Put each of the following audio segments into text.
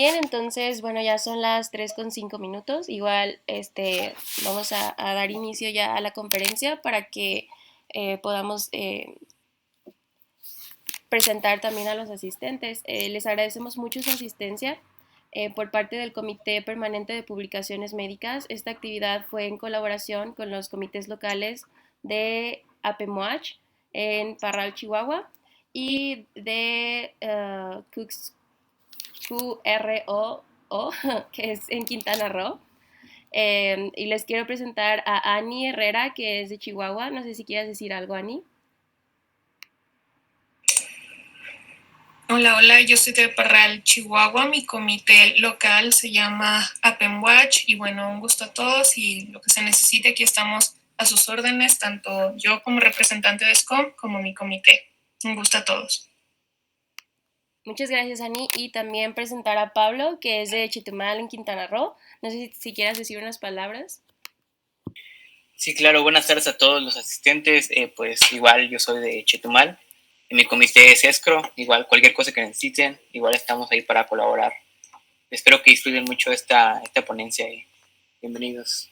Bien, entonces, bueno, ya son las 3:05. Igual, vamos a dar inicio ya a la conferencia para que podamos presentar también a los asistentes. Les agradecemos mucho su asistencia por parte del Comité Permanente de Publicaciones Médicas. Esta actividad fue en colaboración con los comités locales de APEMOACH en Parral, Chihuahua, y de QRO, que es en Quintana Roo. Y les quiero presentar a Ani Herrera, que es de Chihuahua. No sé si quieres decir algo, Ani. Hola, hola, yo soy de Parral, Chihuahua. Mi comité local se llama APEMWatch y bueno, un gusto a todos y lo que se necesite, aquí estamos a sus órdenes, tanto yo como representante de SCOM como mi comité. Un gusto a todos. Muchas gracias, Ani. Y también presentar a Pablo, que es de Chetumal, en Quintana Roo. No sé si quieras decir unas palabras. Sí, claro, buenas tardes a todos los asistentes. Pues igual yo soy de Chetumal, en mi comité es ESCRO, igual cualquier cosa que necesiten, igual estamos ahí para colaborar. Espero que disfruten mucho esta ponencia y bienvenidos.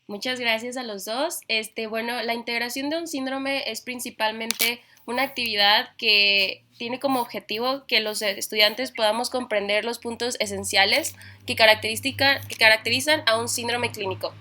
Muchas gracias a los dos. Bueno, la integración de un síndrome es principalmente una actividad que tiene como objetivo que los estudiantes podamos comprender los puntos esenciales que caracterizan a un síndrome clínico.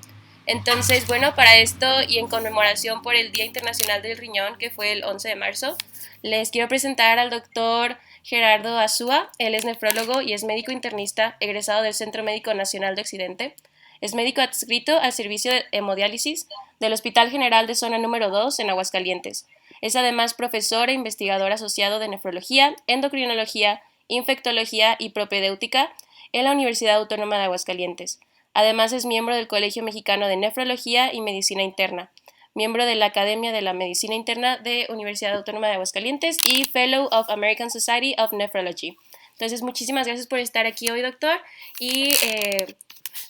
Entonces, bueno, para esto y en conmemoración por el Día Internacional del Riñón, que fue el 11 de marzo, les quiero presentar al doctor Gerardo Azúa. Él es nefrólogo y es médico internista egresado del Centro Médico Nacional de Occidente. Es médico adscrito al servicio de hemodiálisis del Hospital General de Zona número 2 en Aguascalientes. Es además profesor e investigador asociado de nefrología, endocrinología, infectología y propedéutica en la Universidad Autónoma de Aguascalientes. Además es miembro del Colegio Mexicano de Nefrología y Medicina Interna, miembro de la Academia de la Medicina Interna de Universidad Autónoma de Aguascalientes y Fellow of American Society of Nephrology. Entonces, muchísimas gracias por estar aquí hoy, doctor, y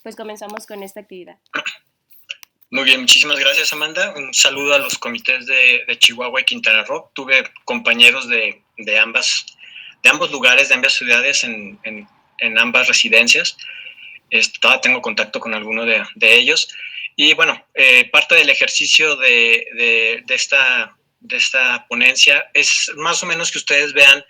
pues comenzamos con esta actividad. Muy bien, muchísimas gracias, Amanda. Un saludo a los comités de Chihuahua y Quintana Roo. Tuve compañeros de ambos lugares, de ambas ciudades en ambas residencias. Todavía tengo contacto con alguno de ellos. Y bueno, parte del ejercicio de esta ponencia es más o menos que ustedes vean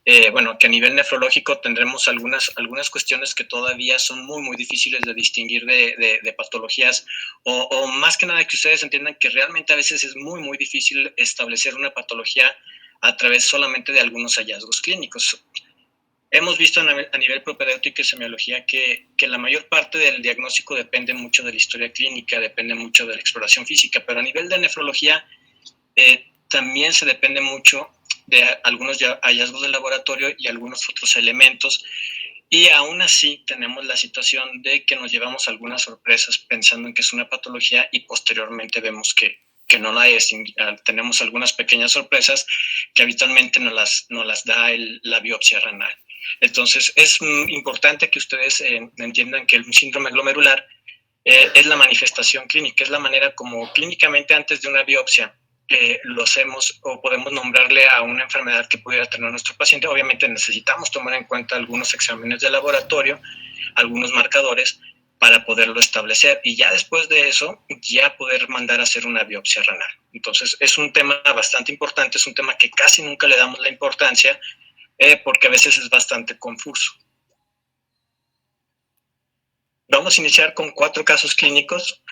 que a nivel nefrológico tendremos algunas cuestiones que todavía son muy, muy difíciles de distinguir de patologías, o más que nada que ustedes entiendan que realmente a veces es muy, muy difícil establecer una patología a través solamente de algunos hallazgos clínicos. Hemos visto a nivel propedéutico y semiología que la mayor parte del diagnóstico depende mucho de la historia clínica, depende mucho de la exploración física, pero a nivel de nefrología también se depende mucho de algunos hallazgos de laboratorio y algunos otros elementos, y aún así tenemos la situación de que nos llevamos algunas sorpresas pensando en que es una patología y posteriormente vemos que no la es. Tenemos algunas pequeñas sorpresas que habitualmente nos las da la biopsia renal. Entonces es importante que ustedes entiendan que el síndrome glomerular es la manifestación clínica, es la manera como clínicamente antes de una biopsia lo hacemos o podemos nombrarle a una enfermedad que pudiera tener nuestro paciente. Obviamente necesitamos tomar en cuenta algunos exámenes de laboratorio, algunos marcadores para poderlo establecer, y ya después de eso ya poder mandar a hacer una biopsia renal. Entonces es un tema bastante importante, es un tema que casi nunca le damos la importancia porque a veces es bastante confuso. Vamos a iniciar con 4 casos clínicos,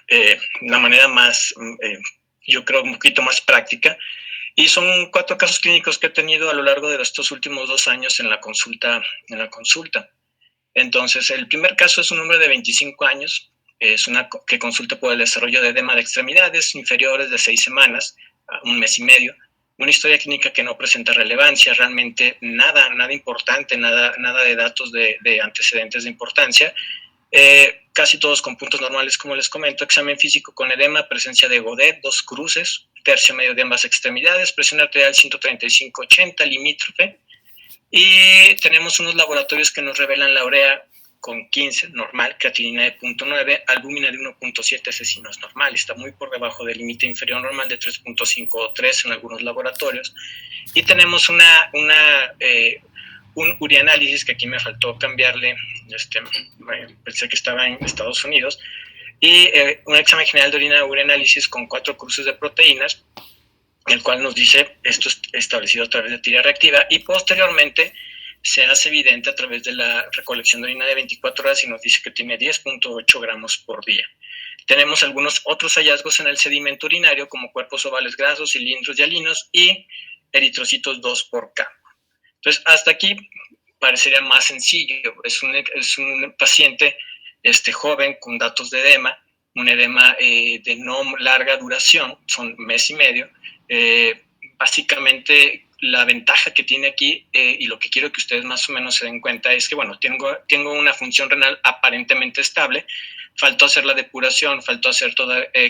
una manera más, yo creo, un poquito más práctica. Y son 4 casos clínicos que he tenido a lo largo de estos últimos 2 años en la consulta. Entonces, el primer caso es un hombre de 25 años, que consulta por el desarrollo de edema de extremidades inferiores de 6 semanas, a 1 mes y medio. Una historia clínica que no presenta relevancia, realmente nada importante, nada de datos de antecedentes de importancia. Casi todos con puntos normales, como les comento. Examen físico con edema, presencia de Godet, 2 cruces, tercio medio de ambas extremidades, presión arterial 135/80, limítrofe, y tenemos unos laboratorios que nos revelan la urea con 15, normal, creatinina de 0.9, albúmina de 1.7, ese sí no es normal, está muy por debajo del límite inferior normal de 3.5 o 3 en algunos laboratorios, y tenemos un urianálisis, que aquí me faltó cambiarle, pensé que estaba en Estados Unidos, y un examen general de orina urianálisis con 4 cruces de proteínas, el cual nos dice esto es establecido a través de tira reactiva, y posteriormente se hace evidente a través de la recolección de orina de 24 horas y nos dice que tiene 10.8 gramos por día. Tenemos algunos otros hallazgos en el sedimento urinario, como cuerpos ovales grasos, cilindros hialinos y eritrocitos 2 por campo. Entonces, hasta aquí parecería más sencillo. Es un paciente joven con datos de edema, un edema de no larga duración, son mes y medio. Básicamente, la ventaja que tiene aquí, y lo que quiero que ustedes más o menos se den cuenta, es que, bueno, tengo una función renal aparentemente estable. Faltó hacer la depuración, faltó hacer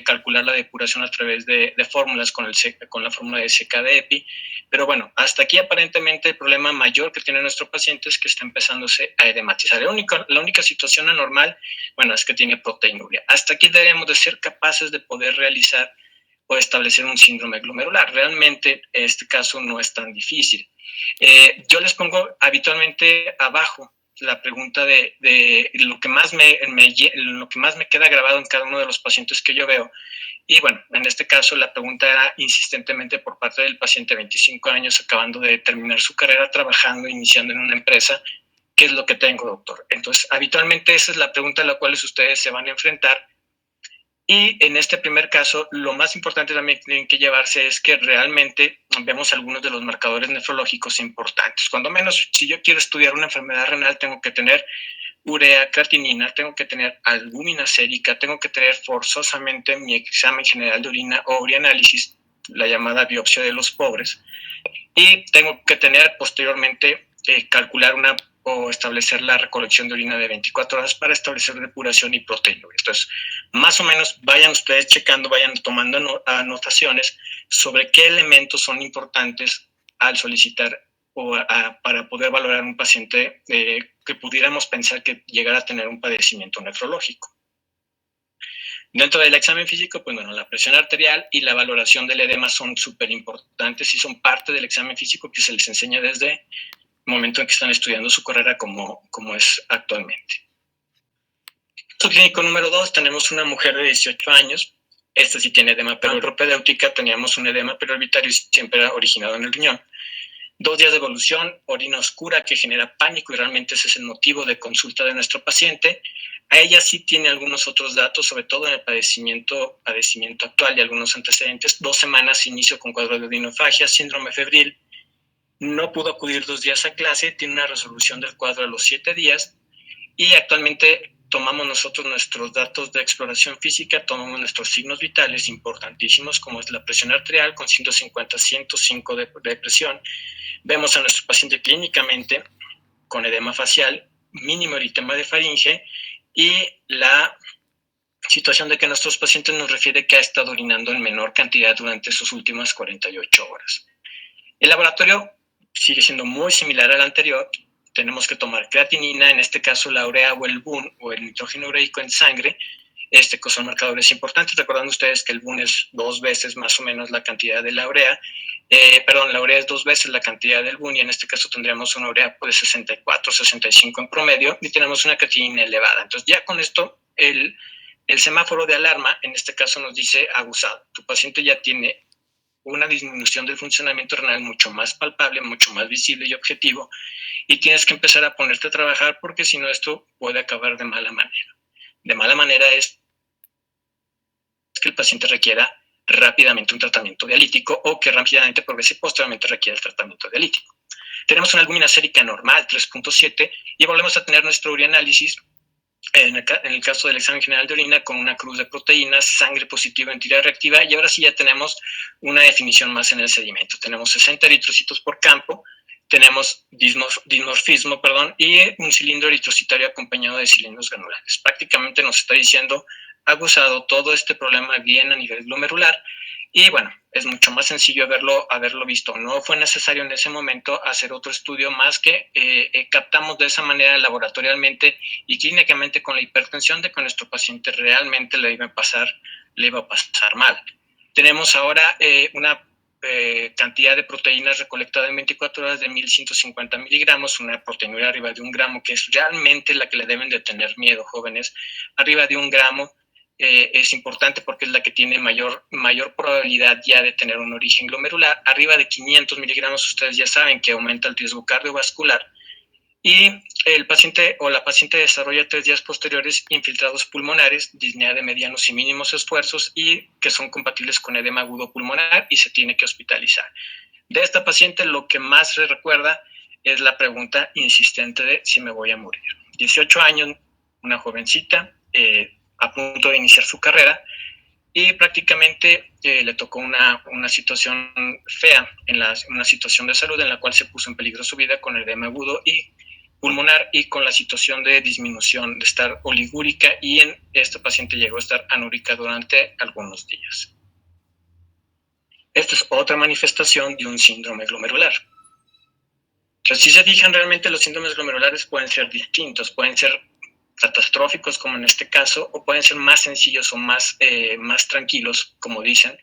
calcular la depuración a través de fórmulas con la fórmula de SK de EPI, pero bueno, hasta aquí aparentemente el problema mayor que tiene nuestro paciente es que está empezándose a edematizar. La única situación anormal, bueno, es que tiene proteinuria. Hasta aquí debemos de ser capaces de poder realizar o establecer un síndrome glomerular. Realmente este caso no es tan difícil. Yo les pongo habitualmente abajo la pregunta de lo que más me queda grabado en cada uno de los pacientes que yo veo. Y bueno, en este caso la pregunta era insistentemente por parte del paciente, 25 años, acabando de terminar su carrera, trabajando, iniciando en una empresa. ¿Qué es lo que tengo, doctor? Entonces, habitualmente esa es la pregunta a la cual ustedes se van a enfrentar. Y en este primer caso, lo más importante también que tienen que llevarse es que realmente vemos algunos de los marcadores nefrológicos importantes. Cuando menos, si yo quiero estudiar una enfermedad renal, tengo que tener urea, creatinina, tengo que tener albúmina sérica, tengo que tener forzosamente mi examen general de orina o urianálisis, la llamada biopsia de los pobres, y tengo que tener posteriormente calcular o establecer la recolección de orina de 24 horas para establecer depuración y proteinuria. Entonces, más o menos vayan ustedes checando, vayan tomando anotaciones sobre qué elementos son importantes al solicitar para poder valorar un paciente que pudiéramos pensar que llegara a tener un padecimiento nefrológico. Dentro del examen físico, pues bueno, la presión arterial y la valoración del edema son súper importantes y son parte del examen físico que se les enseña desde el momento en que están estudiando su carrera como es actualmente. Caso clínico número 2, tenemos una mujer de 18 años. Esta sí tiene edema propedéutica, teníamos un edema periorbitario y siempre era originado en el riñón. 2 días de evolución, orina oscura que genera pánico y realmente ese es el motivo de consulta de nuestro paciente. A ella sí tiene algunos otros datos, sobre todo en el padecimiento actual y algunos antecedentes. 2 semanas, inicio con cuadro de odinofagia, síndrome febril. No pudo acudir 2 días a clase, tiene una resolución del cuadro a los 7 días y actualmente tomamos nosotros nuestros datos de exploración física, tomamos nuestros signos vitales importantísimos como es la presión arterial con 150-105 de presión. Vemos a nuestro paciente clínicamente con edema facial, mínimo eritema de faringe y la situación de que nuestros pacientes nos refiere que ha estado orinando en menor cantidad durante sus últimas 48 horas. El laboratorio sigue siendo muy similar al anterior. Tenemos que tomar creatinina, en este caso la urea o el BUN o el nitrógeno ureico en sangre. Que son marcadores importantes, recordando ustedes que el BUN es 2 veces más o menos la cantidad de la urea. La urea es 2 veces la cantidad del BUN y en este caso tendríamos una urea de 64, 65 en promedio y tenemos una creatinina elevada. Entonces ya con esto el semáforo de alarma en este caso nos dice aguzado. Tu paciente ya tiene una disminución del funcionamiento renal mucho más palpable, mucho más visible y objetivo y tienes que empezar a ponerte a trabajar porque si no esto puede acabar de mala manera. De mala manera es que el paciente requiera rápidamente un tratamiento dialítico o que rápidamente progrese y posteriormente requiera el tratamiento dialítico. Tenemos una albúmina sérica normal, 3.7, y volvemos a tener nuestro urianálisis, en el caso del examen general de orina, con una cruz de proteínas, sangre positiva en tira reactiva, y ahora sí ya tenemos una definición más en el sedimento. Tenemos 60 eritrocitos por campo, tenemos dimorfismo, y un cilindro eritrocitario acompañado de cilindros granulares. Prácticamente nos está diciendo acusado todo este problema bien a nivel glomerular y bueno, es mucho más sencillo haberlo visto. No fue necesario en ese momento hacer otro estudio más que captamos de esa manera laboratorialmente y clínicamente con la hipertensión de que nuestro paciente realmente le iba a pasar mal. Tenemos ahora una cantidad de proteínas recolectada en 24 horas de 1.150 miligramos, una proteína arriba de 1 gramo, que es realmente la que le deben de tener miedo, jóvenes. Arriba de 1 gramo es importante porque es la que tiene mayor probabilidad ya de tener un origen glomerular. Arriba de 500 miligramos ustedes ya saben que aumenta el riesgo cardiovascular. Y el paciente o la paciente desarrolla 3 días posteriores infiltrados pulmonares, disnea de medianos y mínimos esfuerzos y que son compatibles con edema agudo pulmonar y se tiene que hospitalizar. De esta paciente lo que más se recuerda es la pregunta insistente de si me voy a morir. 18 años, una jovencita a punto de iniciar su carrera y prácticamente le tocó una situación fea, una situación de salud en la cual se puso en peligro su vida con edema agudo y pulmonar y con la situación de disminución, de estar oligúrica, y en este paciente llegó a estar anúrica durante algunos días. Esta es otra manifestación de un síndrome glomerular. Entonces, si se fijan, realmente los síndromes glomerulares pueden ser distintos, pueden ser catastróficos como en este caso, o pueden ser más sencillos o más tranquilos, como dicen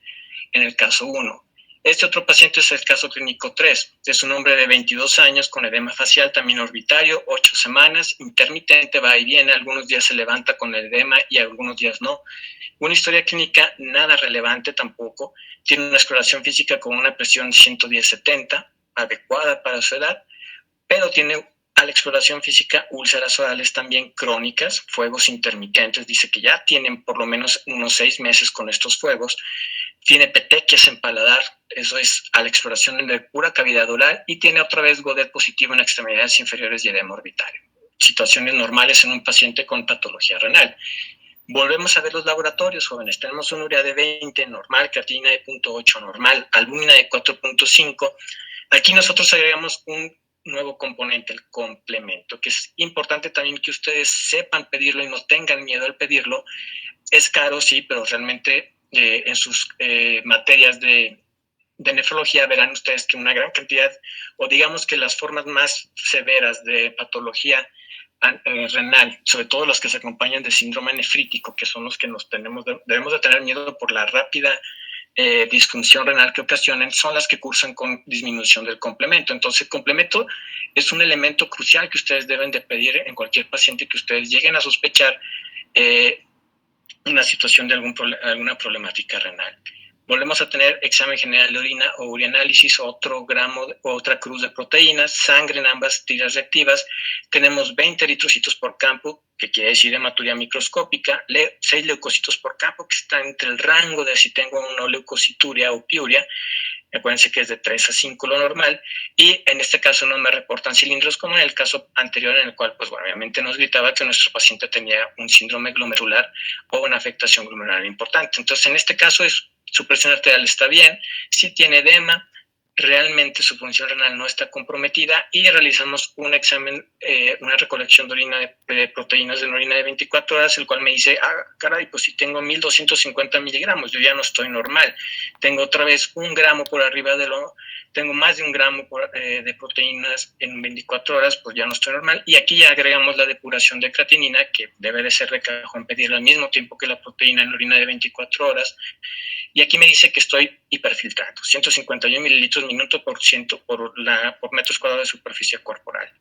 en el caso 1. Este otro paciente es el caso clínico 3. Es un hombre de 22 años con edema facial, también orbitario, 8 semanas, intermitente, va y viene. Algunos días se levanta con el edema y algunos días no. Una historia clínica nada relevante tampoco. Tiene una exploración física con una presión 110/70, adecuada para su edad, pero tiene a la exploración física úlceras orales también crónicas, fuegos intermitentes. Dice que ya tienen por lo menos unos 6 meses con estos fuegos. Tiene petequias en paladar, eso es a la exploración de pura cavidad oral, y tiene otra vez Godet positivo en extremidades inferiores y edema orbitario. Situaciones normales en un paciente con patología renal. Volvemos a ver los laboratorios, jóvenes. Tenemos una urea de 20 normal, creatinina de 0.8 normal, albúmina de 4.5. Aquí nosotros agregamos un nuevo componente, el complemento, que es importante también que ustedes sepan pedirlo y no tengan miedo al pedirlo. Es caro, sí, pero realmente en sus materias de nefrología verán ustedes que una gran cantidad, o digamos que las formas más severas de patología renal, sobre todo las que se acompañan de síndrome nefrítico, que son los que debemos de tener miedo por la rápida disfunción renal que ocasionan, son las que cursan con disminución del complemento. Entonces, el complemento es un elemento crucial que ustedes deben de pedir en cualquier paciente que ustedes lleguen a sospechar una situación de alguna problemática renal. Volvemos a tener examen general de orina o urianálisis, otro gramo o otra cruz de proteínas, sangre en ambas tiras reactivas. Tenemos 20 eritrocitos por campo, que quiere decir hematuria microscópica, 6 leucocitos por campo, que está entre el rango de si tengo una leucocituria o piuria. Acuérdense que es de 3 a 5 lo normal, y en este caso no me reportan cilindros como en el caso anterior, en el cual pues bueno, obviamente nos gritaba que nuestro paciente tenía un síndrome glomerular o una afectación glomerular importante. Entonces en este caso su presión arterial está bien, sí tiene edema, realmente su función renal no está comprometida, y realizamos un examen, una recolección de orina de proteínas de orina de 24 horas, el cual me dice, caray, pues si tengo 1.250 miligramos, yo ya no estoy normal, tengo otra vez 1 gramo por arriba tengo más de 1 gramo de proteínas en 24 horas, pues ya no estoy normal. Y aquí ya agregamos la depuración de creatinina, que debe de ser de cajón pedirla al mismo tiempo que la proteína en orina de 24 horas. Y aquí me dice que estoy hiperfiltrando, 151 mililitros minuto por metros cuadrados de superficie corporal.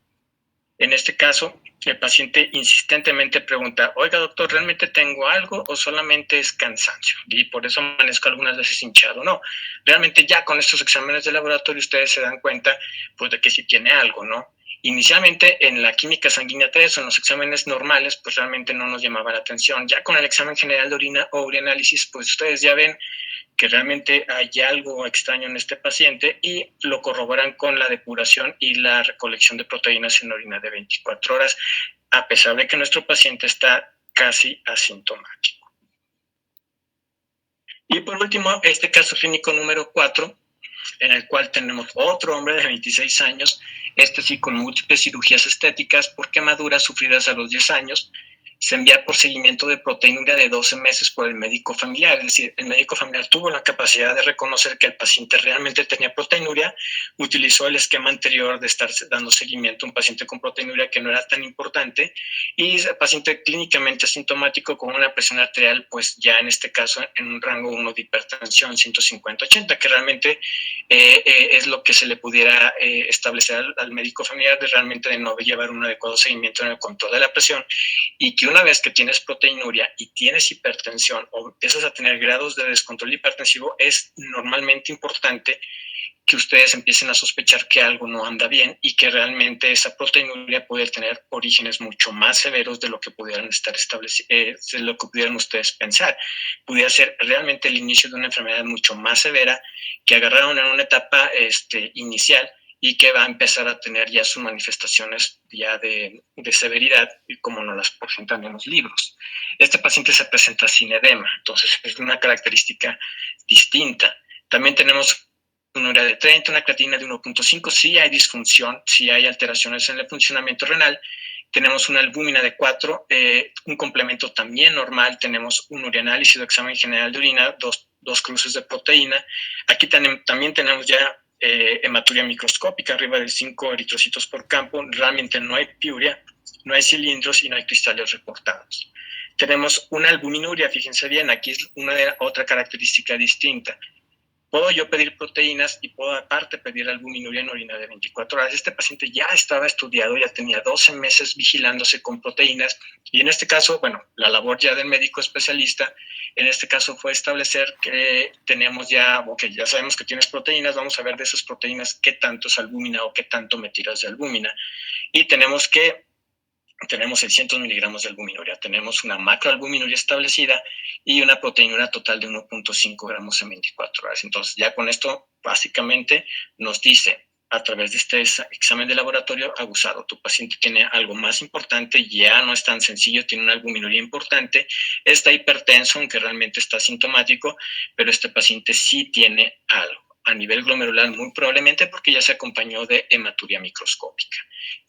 En este caso, el paciente insistentemente pregunta, oiga doctor, ¿realmente tengo algo o solamente es cansancio? Y por eso amanezco algunas veces hinchado. No, realmente ya con estos exámenes de laboratorio ustedes se dan cuenta pues, de que sí tiene algo, ¿no? Inicialmente en la química sanguínea 3 o en los exámenes normales, pues realmente no nos llamaba la atención. Ya con el examen general de orina o urianálisis, pues ustedes ya ven que realmente hay algo extraño en este paciente, y lo corroboran con la depuración y la recolección de proteínas en orina de 24 horas, a pesar de que nuestro paciente está casi asintomático. Y por último, este caso clínico número 4, en el cual tenemos otro hombre de 26 años, sí con múltiples cirugías estéticas por quemaduras sufridas a los 10 años, se envía por seguimiento de proteinuria de 12 meses por el médico familiar. Es decir, el médico familiar tuvo la capacidad de reconocer que el paciente realmente tenía proteinuria, utilizó el esquema anterior de estar dando seguimiento a un paciente con proteinuria que no era tan importante, y el paciente clínicamente asintomático con una presión arterial, pues ya en este caso en un rango 1 de hipertensión 150-80, que realmente es lo que se le pudiera establecer al médico familiar de realmente de no llevar un adecuado seguimiento en el control de la presión, y que una vez que tienes proteinuria y tienes hipertensión o empiezas a tener grados de descontrol hipertensivo, es normalmente importante que ustedes empiecen a sospechar que algo no anda bien y que realmente esa proteinuria puede tener orígenes mucho más severos de lo que pudieran estar establecidos, de lo que pudieran ustedes pensar. Pudiera ser realmente el inicio de una enfermedad mucho más severa que agarraron en una etapa inicial y que va a empezar a tener ya sus manifestaciones ya de severidad, como nos las presentan en los libros. Este paciente se presenta sin edema, entonces es una característica distinta. También tenemos una urea de 30, una creatinina de 1.5, sí hay disfunción, sí hay alteraciones en el funcionamiento renal. Tenemos una albúmina de 4, un complemento también normal, tenemos un urianálisis o examen general de orina, dos cruces de proteína. Aquí también tenemos ya hematuria microscópica, arriba de 5 eritrocitos por campo, realmente no hay piuria, no hay cilindros y no hay cristales reportados. Tenemos una albuminuria, fíjense bien, aquí es otra característica distinta. Puedo yo pedir proteínas y puedo aparte pedir albuminuria en orina de 24 horas. Este paciente ya estaba estudiado, ya tenía 12 meses vigilándose con proteínas, y en este caso, bueno, la labor ya del médico especialista, en este caso fue establecer que tenemos ya, ya sabemos que tienes proteínas, vamos a ver de esas proteínas qué tanto es albúmina o qué tanto me tiras de albúmina. Y tenemos 600 miligramos de albuminuria, tenemos una macroalbuminuria establecida y una proteinuria total de 1.5 gramos en 24 horas. Entonces, ya con esto, básicamente, nos dice, a través de este examen de laboratorio, abusado, tu paciente tiene algo más importante, ya no es tan sencillo, tiene una albuminuria importante, está hipertenso, aunque realmente está sintomático, pero este paciente sí tiene algo a nivel glomerular, muy probablemente porque ya se acompañó de hematuria microscópica.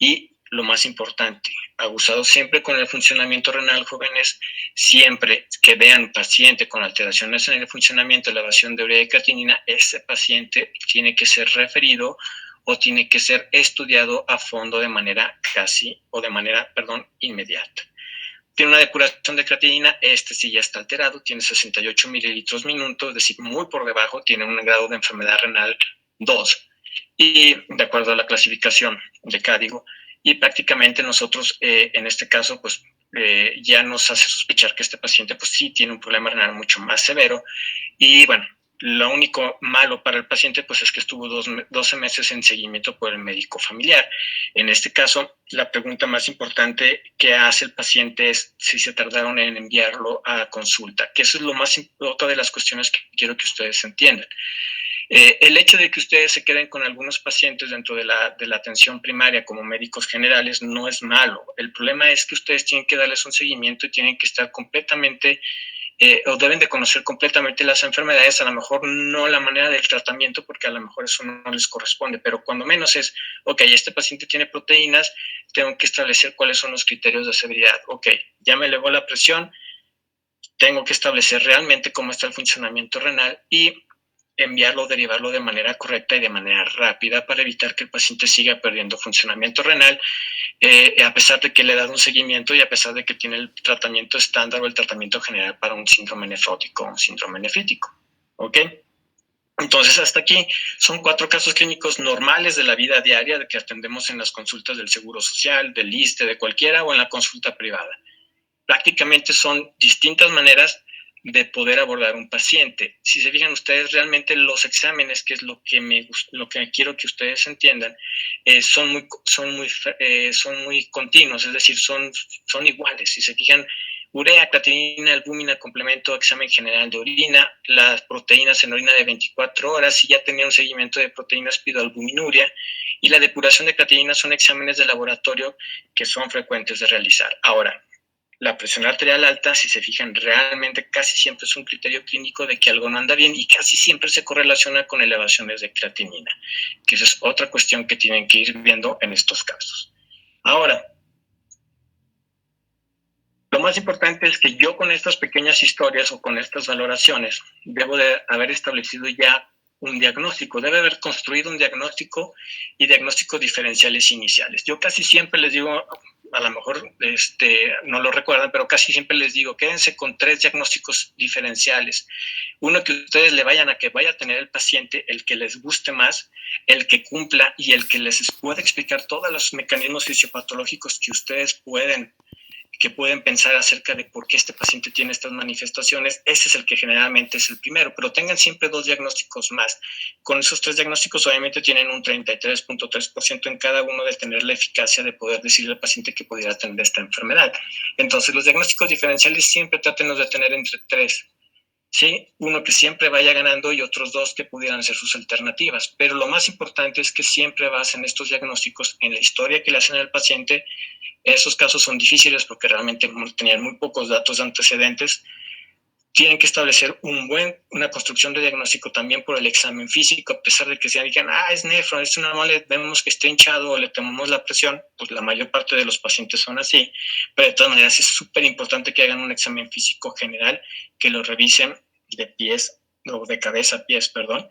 Y lo más importante, abusado siempre con el funcionamiento renal, jóvenes, siempre que vean paciente con alteraciones en el funcionamiento, elevación de urea y creatinina, ese paciente tiene que ser referido o tiene que ser estudiado a fondo de manera inmediata. Tiene una depuración de creatinina, sí ya está alterado, tiene 68 mililitros minuto, es decir, muy por debajo, tiene un grado de enfermedad renal 2, y de acuerdo a la clasificación de Cádigo, y prácticamente nosotros en este caso pues ya nos hace sospechar que este paciente pues sí tiene un problema renal mucho más severo. Y bueno, lo único malo para el paciente pues es que estuvo 12 meses en seguimiento por el médico familiar. En este caso, la pregunta más importante que hace el paciente es si se tardaron en enviarlo a consulta, que eso es otra de las cuestiones que quiero que ustedes entiendan. El hecho de que ustedes se queden con algunos pacientes dentro de la atención primaria como médicos generales no es malo. El problema es que ustedes tienen que darles un seguimiento y tienen que estar completamente o deben de conocer completamente las enfermedades, a lo mejor no la manera del tratamiento, porque a lo mejor eso no les corresponde, pero cuando menos es, ok, este paciente tiene proteínas, tengo que establecer cuáles son los criterios de severidad. Ok, ya me elevó la presión, tengo que establecer realmente cómo está el funcionamiento renal y enviarlo o derivarlo de manera correcta y de manera rápida para evitar que el paciente siga perdiendo funcionamiento renal, a pesar de que le he dado un seguimiento y a pesar de que tiene el tratamiento estándar o el tratamiento general para un síndrome nefrótico o un síndrome nefrítico. ¿Ok? Entonces, hasta aquí son 4 casos clínicos normales de la vida diaria que atendemos en las consultas del Seguro Social, del ISSSTE, de cualquiera, o en la consulta privada. Prácticamente son distintas maneras de poder abordar un paciente. Si se fijan ustedes, realmente los exámenes, que es lo que quiero que ustedes entiendan, son muy continuos, es decir, son iguales. Si se fijan, urea, creatinina, albúmina, complemento, examen general de orina, las proteínas en orina de 24 horas, si ya tenía un seguimiento de proteínas, pido albuminuria, y la depuración de creatinina son exámenes de laboratorio que son frecuentes de realizar. Ahora, la presión arterial alta, si se fijan, realmente casi siempre es un criterio clínico de que algo no anda bien y casi siempre se correlaciona con elevaciones de creatinina, que esa es otra cuestión que tienen que ir viendo en estos casos. Ahora, Lo más importante es que yo con estas pequeñas historias o con estas valoraciones debo de haber establecido ya un diagnóstico, debe haber construido un diagnóstico y diagnósticos diferenciales iniciales. Yo casi siempre les digo, a lo mejor no lo recuerdan, pero casi siempre les digo, quédense con 3 diagnósticos diferenciales. Uno que ustedes le vayan a que vaya a tener el paciente, el que les guste más, el que cumpla y el que les pueda explicar todos los mecanismos fisiopatológicos que ustedes pueden pensar acerca de por qué este paciente tiene estas manifestaciones. Ese es el que generalmente es el primero, pero tengan siempre 2 diagnósticos más. Con esos 3 diagnósticos obviamente tienen un 33.3% en cada uno de tener la eficacia de poder decirle al paciente que pudiera tener esta enfermedad. Entonces los diagnósticos diferenciales siempre trátenos de tener entre 3. ¿Sí? Uno que siempre vaya ganando y otros 2 que pudieran ser sus alternativas. Pero lo más importante es que siempre basen estos diagnósticos en la historia que le hacen al paciente. Esos casos son difíciles porque realmente tenían muy pocos datos antecedentes. Tienen que establecer una construcción de diagnóstico también por el examen físico, a pesar de que se digan, es nefro, es una mole, vemos que está hinchado o le tomamos la presión, pues la mayor parte de los pacientes son así, pero de todas maneras es súper importante que hagan un examen físico general, que lo revisen de cabeza a pies, perdón,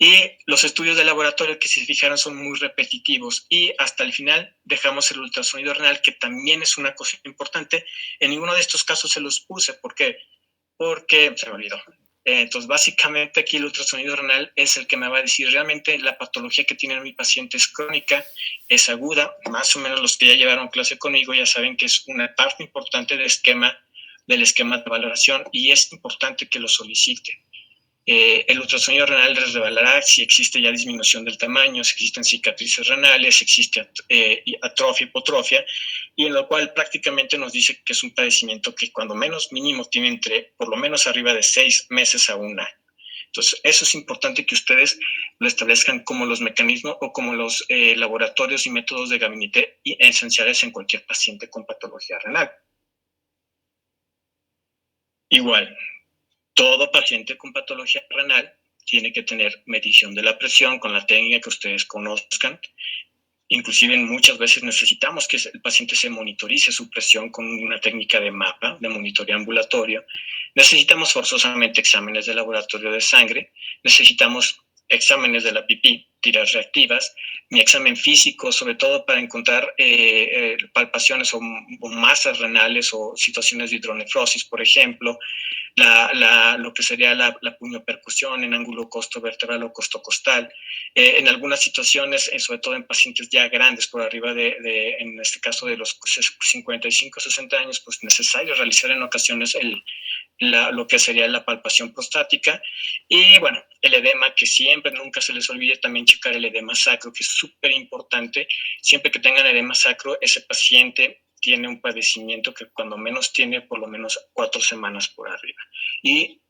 y los estudios de laboratorio que se fijaron son muy repetitivos y hasta el final dejamos el ultrasonido renal, que también es una cosa importante. En ninguno de estos casos se los puse, ¿por qué? Porque se me olvidó. Entonces, básicamente aquí el ultrasonido renal es el que me va a decir realmente la patología que tiene mi paciente es crónica, es aguda. Más o menos los que ya llevaron clase conmigo ya saben que es una parte importante del esquema de valoración y es importante que lo solicite. El ultrasonido renal les revelará si existe ya disminución del tamaño, si existen cicatrices renales, si existe atrofia, hipotrofia, y en lo cual prácticamente nos dice que es un padecimiento que cuando menos mínimo tiene entre por lo menos arriba de 6 meses a 1 año. Entonces, eso es importante que ustedes lo establezcan como los mecanismos o como los laboratorios y métodos de gabinete esenciales en cualquier paciente con patología renal. Igual, todo paciente con patología renal tiene que tener medición de la presión con la técnica que ustedes conozcan. Inclusive muchas veces necesitamos que el paciente se monitorice su presión con una técnica de mapa, de monitoreo ambulatorio. Necesitamos forzosamente exámenes de laboratorio de sangre, necesitamos exámenes de la pipí, tiras reactivas, mi examen físico, sobre todo para encontrar palpaciones o masas renales o situaciones de hidronefrosis, por ejemplo, lo que sería la puñopercusión en ángulo costo-vertebral o costo-costal. En algunas situaciones, sobre todo en pacientes ya grandes, por arriba en este caso de los 55-60 años, pues necesario realizar en ocasiones lo que sería la palpación prostática. Y bueno, el edema, que siempre, nunca se les olvide también checar el edema sacro, que es súper importante. Siempre que tengan edema sacro, ese paciente tiene un padecimiento que cuando menos tiene por lo menos 4 semanas por arriba. Y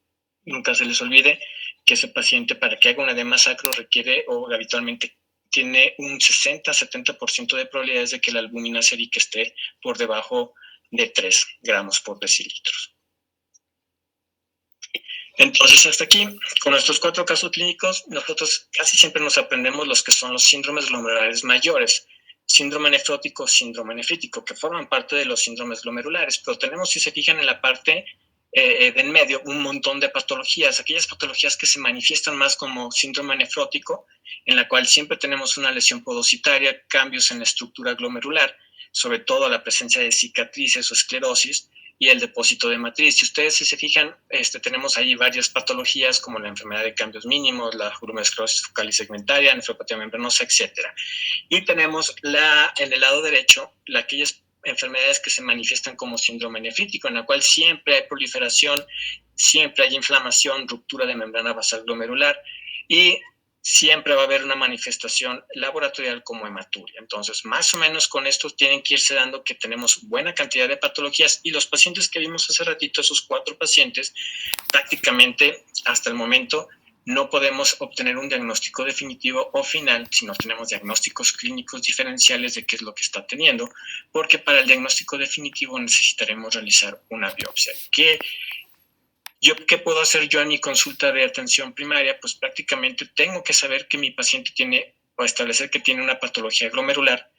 nunca se les olvide que ese paciente, para que haga un edema sacro, requiere o habitualmente tiene un 60-70% de probabilidades de que la albúmina sérica esté por debajo de 3 gramos por decilitros. Entonces, hasta aquí, con nuestros 4 casos clínicos, nosotros casi siempre nos aprendemos los que son los síndromes glomerulares mayores, síndrome nefrótico, síndrome nefrítico, que forman parte de los síndromes glomerulares, pero tenemos, si se fijan en la parte de en medio, un montón de patologías, aquellas patologías que se manifiestan más como síndrome nefrótico, en la cual siempre tenemos una lesión podocitaria, cambios en la estructura glomerular, sobre todo la presencia de cicatrices o esclerosis, y el depósito de matriz. Si ustedes se fijan, tenemos ahí varias patologías como la enfermedad de cambios mínimos, la glomerulosclerosis focal y segmentaria, nefropatía membranosa, etc. Y tenemos en el lado derecho aquellas enfermedades que se manifiestan como síndrome nefrítico, en la cual siempre hay proliferación, siempre hay inflamación, ruptura de membrana basal glomerular y siempre va a haber una manifestación laboratorial como hematuria. Entonces, más o menos con esto tienen que irse dando que tenemos buena cantidad de patologías y los pacientes que vimos hace ratito, esos 4 pacientes, prácticamente hasta el momento no podemos obtener un diagnóstico definitivo o final si no tenemos diagnósticos clínicos diferenciales de qué es lo que está teniendo, porque para el diagnóstico definitivo necesitaremos realizar una biopsia. ¿Qué puedo hacer yo en mi consulta de atención primaria? Pues prácticamente tengo que saber que mi paciente tiene, o establecer que tiene una patología glomerular,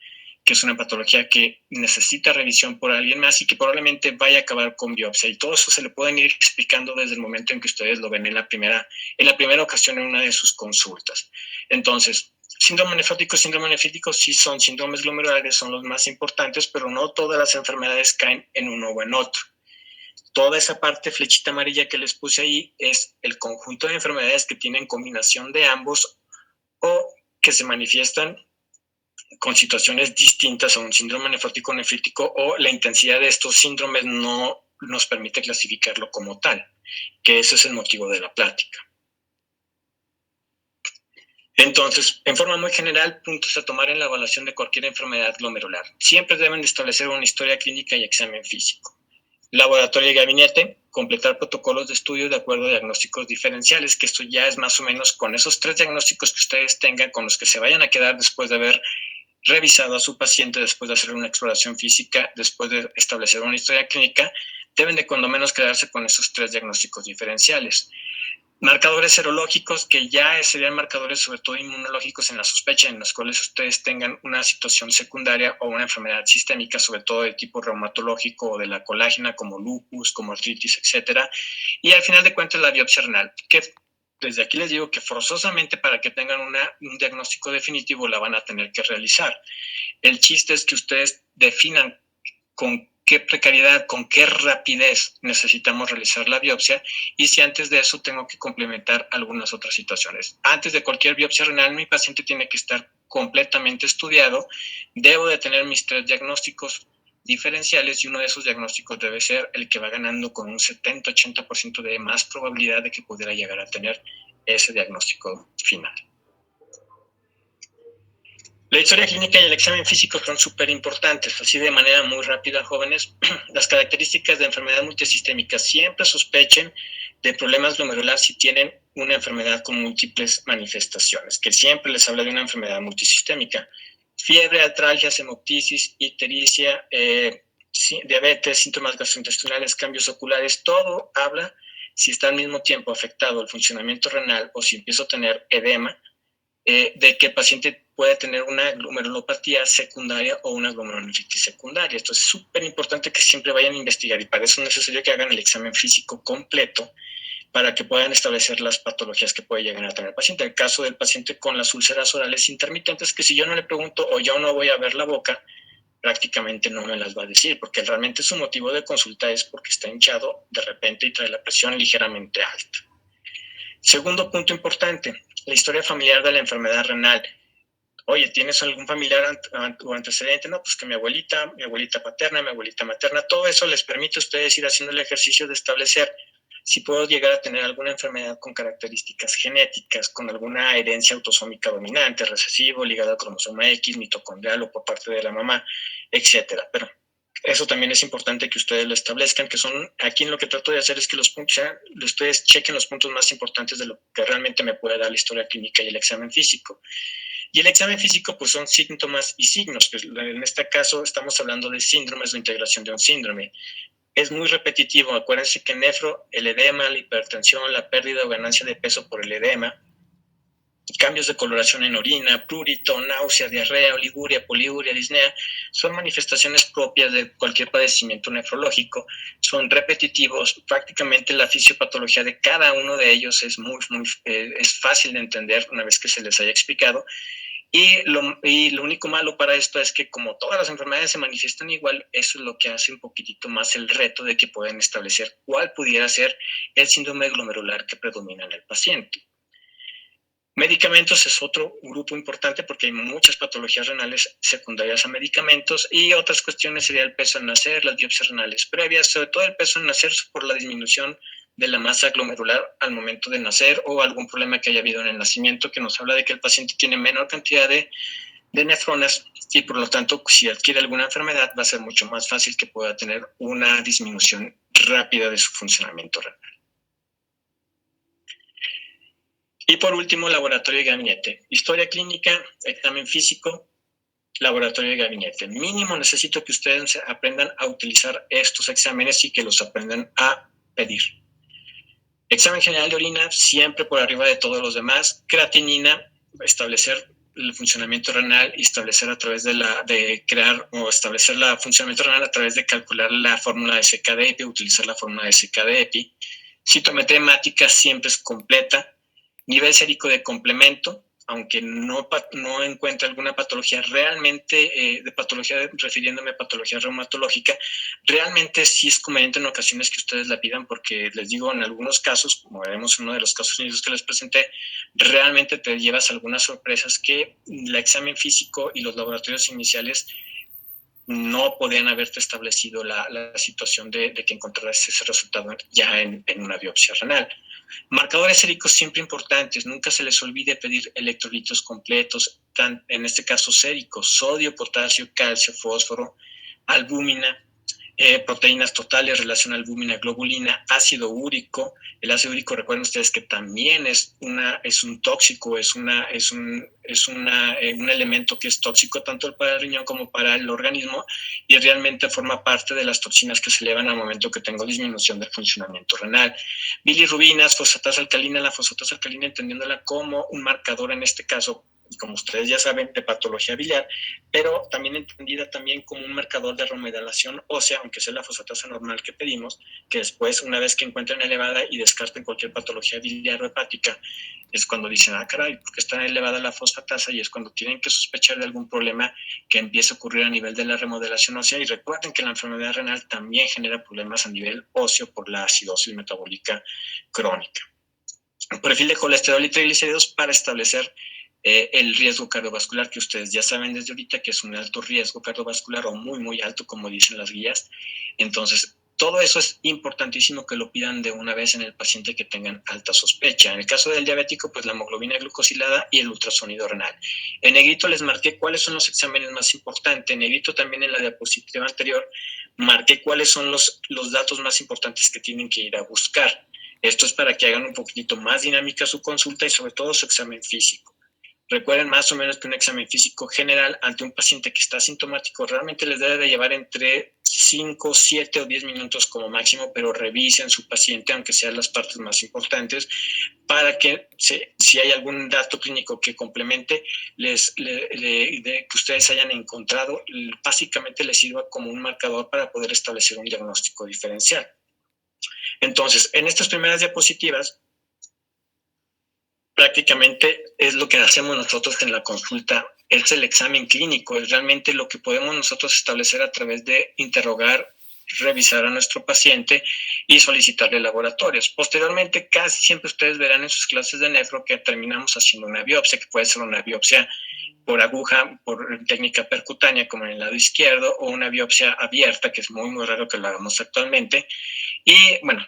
que es una patología que necesita revisión por alguien más y que probablemente vaya a acabar con biopsia. Y todo eso se le pueden ir explicando desde el momento en que ustedes lo ven en la primera ocasión en una de sus consultas. Entonces, síndrome nefrótico sí son síndromes glomerulares, son los más importantes, pero no todas las enfermedades caen en uno o en otro. Toda esa parte flechita amarilla que les puse ahí es el conjunto de enfermedades que tienen combinación de ambos o que se manifiestan con situaciones distintas a un síndrome nefrótico nefrítico, o la intensidad de estos síndromes no nos permite clasificarlo como tal, que ese es el motivo de la plática. Entonces, en forma muy general, puntos a tomar en la evaluación de cualquier enfermedad glomerular. Siempre deben establecer una historia clínica y examen físico. Laboratorio y gabinete, completar protocolos de estudio de acuerdo a diagnósticos diferenciales, que esto ya es más o menos con esos 3 diagnósticos que ustedes tengan, con los que se vayan a quedar después de haber revisado a su paciente, después de hacer una exploración física, después de establecer una historia clínica, deben de cuando menos quedarse con esos 3 diagnósticos diferenciales. Marcadores serológicos, que ya serían marcadores sobre todo inmunológicos en la sospecha, en los cuales ustedes tengan una situación secundaria o una enfermedad sistémica, sobre todo de tipo reumatológico o de la colágena, como lupus, como artritis, etcétera. Y al final de cuentas la biopsia renal, que desde aquí les digo que forzosamente para que tengan un diagnóstico definitivo la van a tener que realizar. El chiste es que ustedes definan con qué precariedad, con qué rapidez necesitamos realizar la biopsia, y si antes de eso tengo que complementar algunas otras situaciones. Antes de cualquier biopsia renal, mi paciente tiene que estar completamente estudiado, debo de tener mis 3 diagnósticos diferenciales, y uno de esos diagnósticos debe ser el que va ganando con un 70-80% de más probabilidad de que pudiera llegar a tener ese diagnóstico final. La historia clínica y el examen físico son súper importantes. Así de manera muy rápida, jóvenes, las características de enfermedad multisistémica: siempre sospechen de problemas glomerulares si tienen una enfermedad con múltiples manifestaciones, que siempre les habla de una enfermedad multisistémica. Fiebre, artralgias, hemoptisis, ictericia, diabetes, síntomas gastrointestinales, cambios oculares, todo habla si está al mismo tiempo afectado el funcionamiento renal o si empiezo a tener edema, de que el paciente puede tener una glomerulopatía secundaria o una glomerulonefritis secundaria. Esto es súper importante que siempre vayan a investigar, y para eso es necesario que hagan el examen físico completo para que puedan establecer las patologías que puede llegar a tener el paciente. En el caso del paciente con las úlceras orales intermitentes, que si yo no le pregunto o yo no voy a ver la boca, prácticamente no me las va a decir, porque realmente su motivo de consulta es porque está hinchado de repente y trae la presión ligeramente alta. Segundo punto importante, la historia familiar de la enfermedad renal. Oye, ¿tienes algún familiar o antecedente? No, pues que mi abuelita paterna, mi abuelita materna. Todo eso les permite a ustedes ir haciendo el ejercicio de establecer si puedo llegar a tener alguna enfermedad con características genéticas, con alguna herencia autosómica dominante, recesivo, ligado al cromosoma X, mitocondrial o por parte de la mamá, etcétera. Pero eso también es importante que ustedes lo establezcan, que son, aquí lo que trato de hacer es que los puntos, ustedes chequen los puntos más importantes de lo que realmente me puede dar la historia clínica y el examen físico. Y el examen físico, pues son síntomas y signos. Pues en este caso estamos hablando de síndromes o integración de un síndrome. Es muy repetitivo. Acuérdense que nefro, el edema, la hipertensión, la pérdida o ganancia de peso por el edema, cambios de coloración en orina, prurito, náusea, diarrea, oliguria, poliuria, disnea, son manifestaciones propias de cualquier padecimiento nefrológico, son repetitivos. Prácticamente la fisiopatología de cada uno de ellos es es fácil de entender una vez que se les haya explicado. Y lo único malo para esto es que, como todas las enfermedades se manifiestan igual, eso es lo que hace un poquitito más el reto de que puedan establecer cuál pudiera ser el síndrome glomerular que predomina en el paciente. Medicamentos es otro grupo importante porque hay muchas patologías renales secundarias a medicamentos, y otras cuestiones sería el peso al nacer, las biopsias renales previas, sobre todo el peso al nacer por la disminución de la masa glomerular al momento de nacer, o algún problema que haya habido en el nacimiento que nos habla de que el paciente tiene menor cantidad de nefronas, y por lo tanto si adquiere alguna enfermedad va a ser mucho más fácil que pueda tener una disminución rápida de su funcionamiento renal. Y por último, laboratorio y gabinete. Historia clínica, examen físico, laboratorio y gabinete. Mínimo necesito que ustedes aprendan a utilizar estos exámenes y que los aprendan a pedir. Examen general de orina, siempre por arriba de todos los demás. Creatinina, establecer el funcionamiento renal y establecer a través de crear o establecer el funcionamiento renal a través de calcular la fórmula de SK-DEPI, utilizar la fórmula de SK-DEPI. Citometría hemática siempre es completa. Nivel sérico de complemento, aunque no encuentre alguna patología realmente, refiriéndome a patología reumatológica, realmente sí es conveniente en ocasiones que ustedes la pidan, porque les digo, en algunos casos, como veremos en uno de los casos que les presenté, realmente te llevas algunas sorpresas que el examen físico y los laboratorios iniciales no podían haberte establecido la situación de que encontraras ese resultado ya en una biopsia renal. Marcadores séricos siempre importantes, nunca se les olvide pedir electrolitos completos, en este caso séricos, sodio, potasio, calcio, fósforo, albúmina, proteínas totales, relación albúmina, globulina, ácido úrico. El ácido úrico, recuerden ustedes que también es un tóxico, es un elemento que es tóxico tanto para el riñón como para el organismo, y realmente forma parte de las toxinas que se elevan al momento que tengo disminución del funcionamiento renal. Bilirrubinas, fosfatasa alcalina, la fosfatasa alcalina entendiéndola como un marcador en este caso, como ustedes ya saben, de patología biliar, pero también entendida también como un marcador de remodelación ósea, aunque sea la fosfatasa normal que pedimos, que después, una vez que encuentren elevada y descarten cualquier patología biliar o hepática, es cuando dicen, caray, ¿por qué está elevada la fosfatasa? Y es cuando tienen que sospechar de algún problema que empiece a ocurrir a nivel de la remodelación ósea. Y recuerden que la enfermedad renal también genera problemas a nivel óseo por la acidosis metabólica crónica. Un perfil de colesterol y triglicéridos para establecer el riesgo cardiovascular, que ustedes ya saben desde ahorita que es un alto riesgo cardiovascular o muy, muy alto, como dicen las guías. Entonces, todo eso es importantísimo que lo pidan de una vez en el paciente que tengan alta sospecha. En el caso del diabético, pues la hemoglobina glucosilada y el ultrasonido renal. En negrito les marqué cuáles son los exámenes más importantes. En negrito también en la diapositiva anterior marqué cuáles son los datos más importantes que tienen que ir a buscar. Esto es para que hagan un poquitito más dinámica su consulta y sobre todo su examen físico. Recuerden más o menos que un examen físico general ante un paciente que está asintomático realmente les debe de llevar entre 5, 7 o 10 minutos como máximo, pero revisen su paciente, aunque sean las partes más importantes, para que si hay algún dato clínico que complemente, que ustedes hayan encontrado, básicamente les sirva como un marcador para poder establecer un diagnóstico diferencial. Entonces, en estas primeras diapositivas, prácticamente es lo que hacemos nosotros en la consulta, es el examen clínico, es realmente lo que podemos nosotros establecer a través de interrogar, revisar a nuestro paciente y solicitarle laboratorios. Posteriormente, casi siempre ustedes verán en sus clases de nefro que terminamos haciendo una biopsia, que puede ser una biopsia por aguja, por técnica percutánea, como en el lado izquierdo, o una biopsia abierta, que es muy, muy raro que lo hagamos actualmente. Y bueno,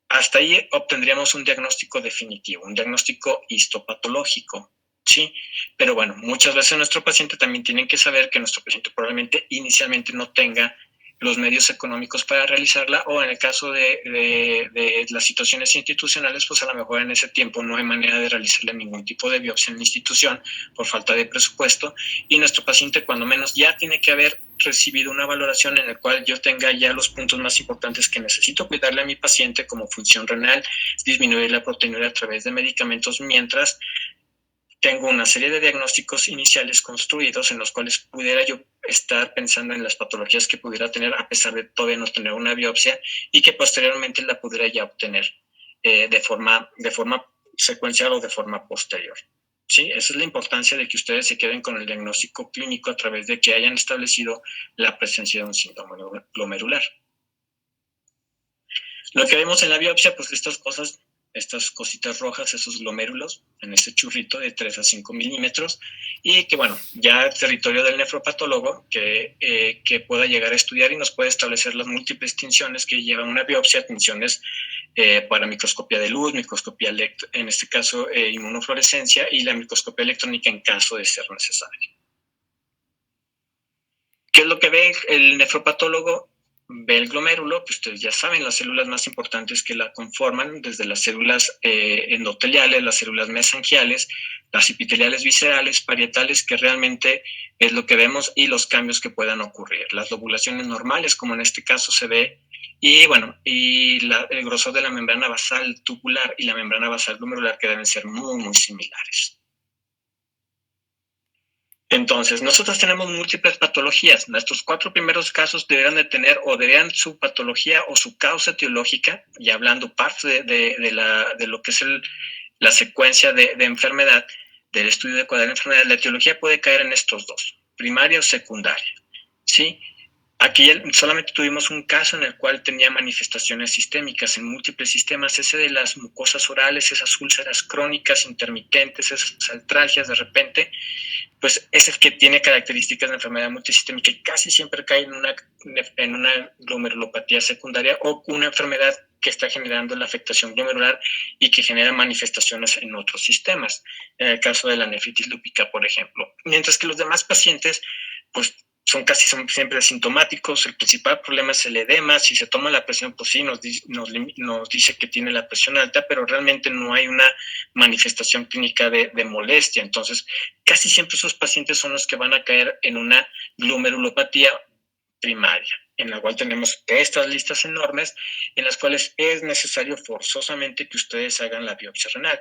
hasta ahí obtendríamos un diagnóstico definitivo, un diagnóstico histopatológico, ¿sí? Pero bueno, muchas veces nuestro paciente también tiene que saber que nuestro paciente probablemente inicialmente no tenga los medios económicos para realizarla, o en el caso de las situaciones institucionales, pues a lo mejor en ese tiempo no hay manera de realizarle ningún tipo de biopsia en la institución por falta de presupuesto, y nuestro paciente cuando menos ya tiene que haber recibido una valoración en la cual yo tenga ya los puntos más importantes que necesito cuidarle a mi paciente, como función renal, disminuir la proteinuria a través de medicamentos, mientras tengo una serie de diagnósticos iniciales construidos en los cuales pudiera yo estar pensando en las patologías que pudiera tener a pesar de todavía no tener una biopsia, y que posteriormente la pudiera ya obtener de forma secuencial o de forma posterior. ¿Sí? Esa es la importancia de que ustedes se queden con el diagnóstico clínico a través de que hayan establecido la presencia de un síndrome glomerular. Lo que vemos en la biopsia, pues estas cositas rojas, esos glomérulos, en ese churrito de 3 a 5 milímetros, y que bueno, ya es territorio del nefropatólogo que pueda llegar a estudiar y nos puede establecer las múltiples tinciones que llevan una biopsia, tinciones para microscopía de luz, microscopía, en este caso inmunofluorescencia, y la microscopía electrónica en caso de ser necesario. ¿Qué es lo que ve el nefropatólogo? Ve el glomérulo, que ustedes ya saben, las células más importantes que la conforman, desde las células endoteliales, las células mesangiales, las epiteliales viscerales, parietales, que realmente es lo que vemos, y los cambios que puedan ocurrir. Las lobulaciones normales, como en este caso se ve, y bueno, el grosor de la membrana basal tubular y la membrana basal glomerular, que deben ser muy, muy similares. Entonces, nosotros tenemos múltiples patologías. Nuestros 4 primeros casos deberán de tener o deberán su patología o su causa etiológica, y hablando parte de lo que es la secuencia de enfermedad, del estudio de cuadro de enfermedad, la etiología puede caer en estos 2, primaria o secundaria, ¿sí? Aquí solamente tuvimos un caso en el cual tenía manifestaciones sistémicas en múltiples sistemas, ese de las mucosas orales, esas úlceras crónicas intermitentes, esas artralgias de repente, pues es el que tiene características de enfermedad multisistémica y casi siempre cae en una glomerulopatía secundaria o una enfermedad que está generando la afectación glomerular y que genera manifestaciones en otros sistemas, en el caso de la nefritis lúpica, por ejemplo. Mientras que los demás pacientes, pues son siempre asintomáticos. El principal problema es el edema. Si se toma la presión, pues sí, nos dice que tiene la presión alta, pero realmente no hay una manifestación clínica de molestia. Entonces, casi siempre esos pacientes son los que van a caer en una glomerulopatía primaria, en la cual tenemos estas listas enormes en las cuales es necesario forzosamente que ustedes hagan la biopsia renal.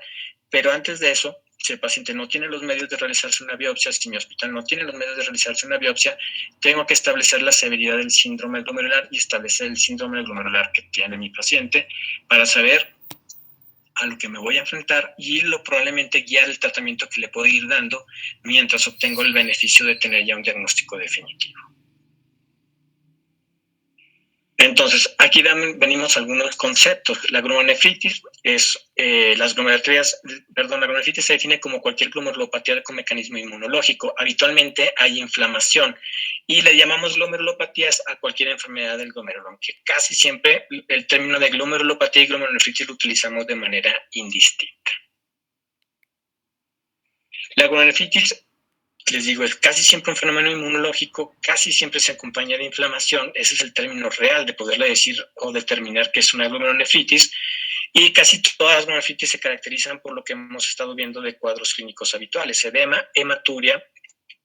Pero antes de eso, si el paciente no tiene los medios de realizarse una biopsia, si mi hospital no tiene los medios de realizarse una biopsia, tengo que establecer la severidad del síndrome glomerular y establecer el síndrome glomerular que tiene mi paciente para saber a lo que me voy a enfrentar y probablemente guiar el tratamiento que le puedo ir dando mientras obtengo el beneficio de tener ya un diagnóstico definitivo. Entonces, aquí venimos a algunos conceptos. La glomerulonefritis la glomerulonefritis se define como cualquier glomerulopatía con mecanismo inmunológico. Habitualmente hay inflamación y le llamamos glomerulopatías a cualquier enfermedad del glomerulón, que casi siempre el término de glomerulopatía y glomerulonefritis lo utilizamos de manera indistinta. La glomerulonefritis, les digo, es casi siempre un fenómeno inmunológico, casi siempre se acompaña de inflamación. Ese es el término real de poderle decir o determinar que es una glomerulonefritis. Y casi todas las glomerulonefritis se caracterizan por lo que hemos estado viendo de cuadros clínicos habituales: edema, hematuria,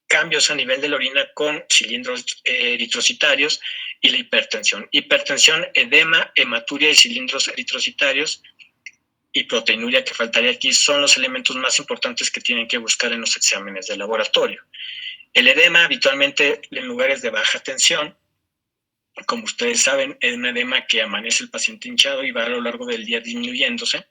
cambios a nivel de la orina con cilindros eritrocitarios y la hipertensión. Hipertensión, edema, hematuria y cilindros eritrocitarios y proteinuria, que faltaría aquí, son los elementos más importantes que tienen que buscar en los exámenes de laboratorio. El edema, habitualmente en lugares de baja tensión, como ustedes saben, es un edema que amanece el paciente hinchado y va a lo largo del día disminuyéndose.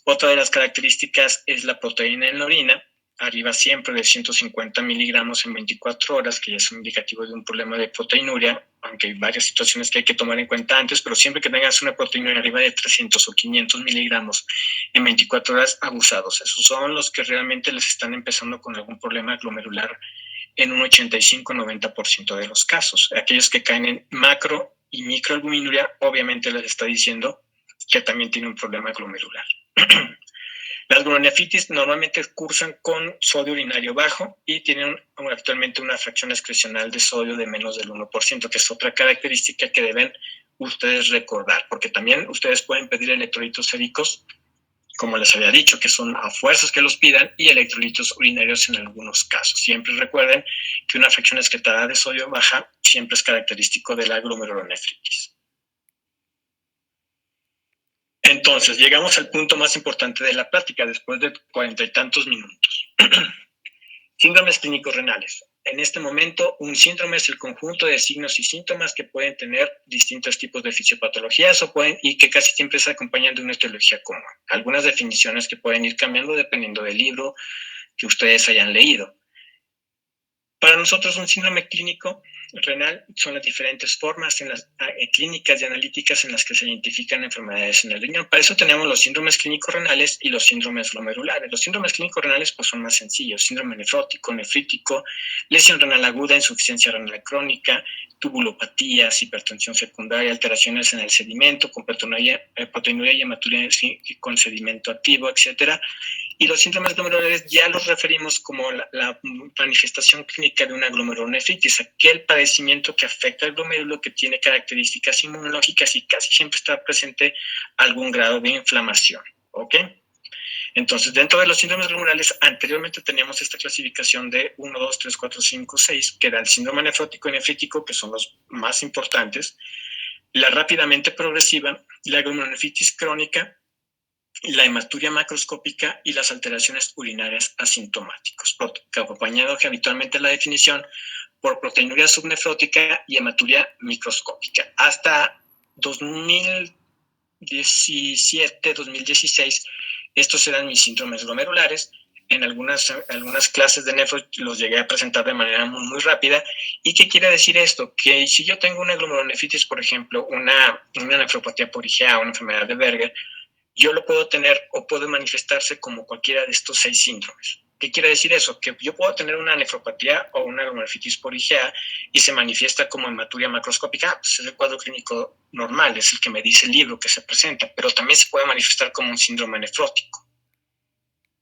Otra de las características es la proteína en la orina, arriba siempre de 150 miligramos en 24 horas, que ya es un indicativo de un problema de proteinuria, aunque hay varias situaciones que hay que tomar en cuenta antes, pero siempre que tengas una proteína arriba de 300 o 500 miligramos en 24 horas, abusados. Esos son los que realmente les están empezando con algún problema glomerular en un 85-90% de los casos. Aquellos que caen en macro y microalbuminuria, obviamente les está diciendo que también tiene un problema glomerular. Las glomerulonefritis normalmente cursan con sodio urinario bajo y tienen actualmente una fracción excrecional de sodio de menos del 1%, que es otra característica que deben ustedes recordar, porque también ustedes pueden pedir electrolitos séricos, como les había dicho, que son a fuerzas que los pidan, y electrolitos urinarios en algunos casos. Siempre recuerden que una fracción excretada de sodio baja siempre es característico de la glomerulonefritis. Entonces, llegamos al punto más importante de la plática, después de 40 y tantos minutos. Síndromes clínicos renales. En este momento, un síndrome es el conjunto de signos y síntomas que pueden tener distintos tipos de fisiopatologías y que casi siempre se acompañan de una etiología común. Algunas definiciones que pueden ir cambiando dependiendo del libro que ustedes hayan leído. Para nosotros, un síndrome clínico renal son las diferentes formas clínicas y analíticas en las que se identifican enfermedades en el riñón. Para eso tenemos los síndromes clínicos renales y los síndromes glomerulares. Los síndromes clínicos renales pues son más sencillos: síndrome nefrótico, nefrítico, lesión renal aguda, insuficiencia renal crónica, tubulopatías, hipertensión secundaria, alteraciones en el sedimento, con proteinuria y hematuria con sedimento activo, etcétera. Y los síndromes glomerulares ya los referimos como la manifestación clínica de una glomerulonefritis, aquel padecimiento que afecta al glomérulo, que tiene características inmunológicas y casi siempre está presente algún grado de inflamación. ¿Ok? Entonces, dentro de los síndromes glomerulares, anteriormente teníamos esta clasificación de 1, 2, 3, 4, 5, 6, que era el síndrome nefrótico y nefrítico, que son los más importantes, la rápidamente progresiva, la glomerulonefritis crónica, la hematuria macroscópica y las alteraciones urinarias asintomáticos, acompañado habitualmente la definición por proteinuria subnefrótica y hematuria microscópica. Hasta 2017, 2016, estos eran mis síndromes glomerulares. En algunas clases de nefro los llegué a presentar de manera muy rápida. ¿Y qué quiere decir esto? Que si yo tengo una glomerulonefritis, por ejemplo, una nefropatía por IgA, una enfermedad de Berger, yo lo puedo tener o puede manifestarse como cualquiera de estos 6 síndromes. ¿Qué quiere decir eso? Que yo puedo tener una nefropatía o una glomerulonefritis por IgA y se manifiesta como hematuria macroscópica. Pues es el cuadro clínico normal, es el que me dice el libro que se presenta, pero también se puede manifestar como un síndrome nefrótico.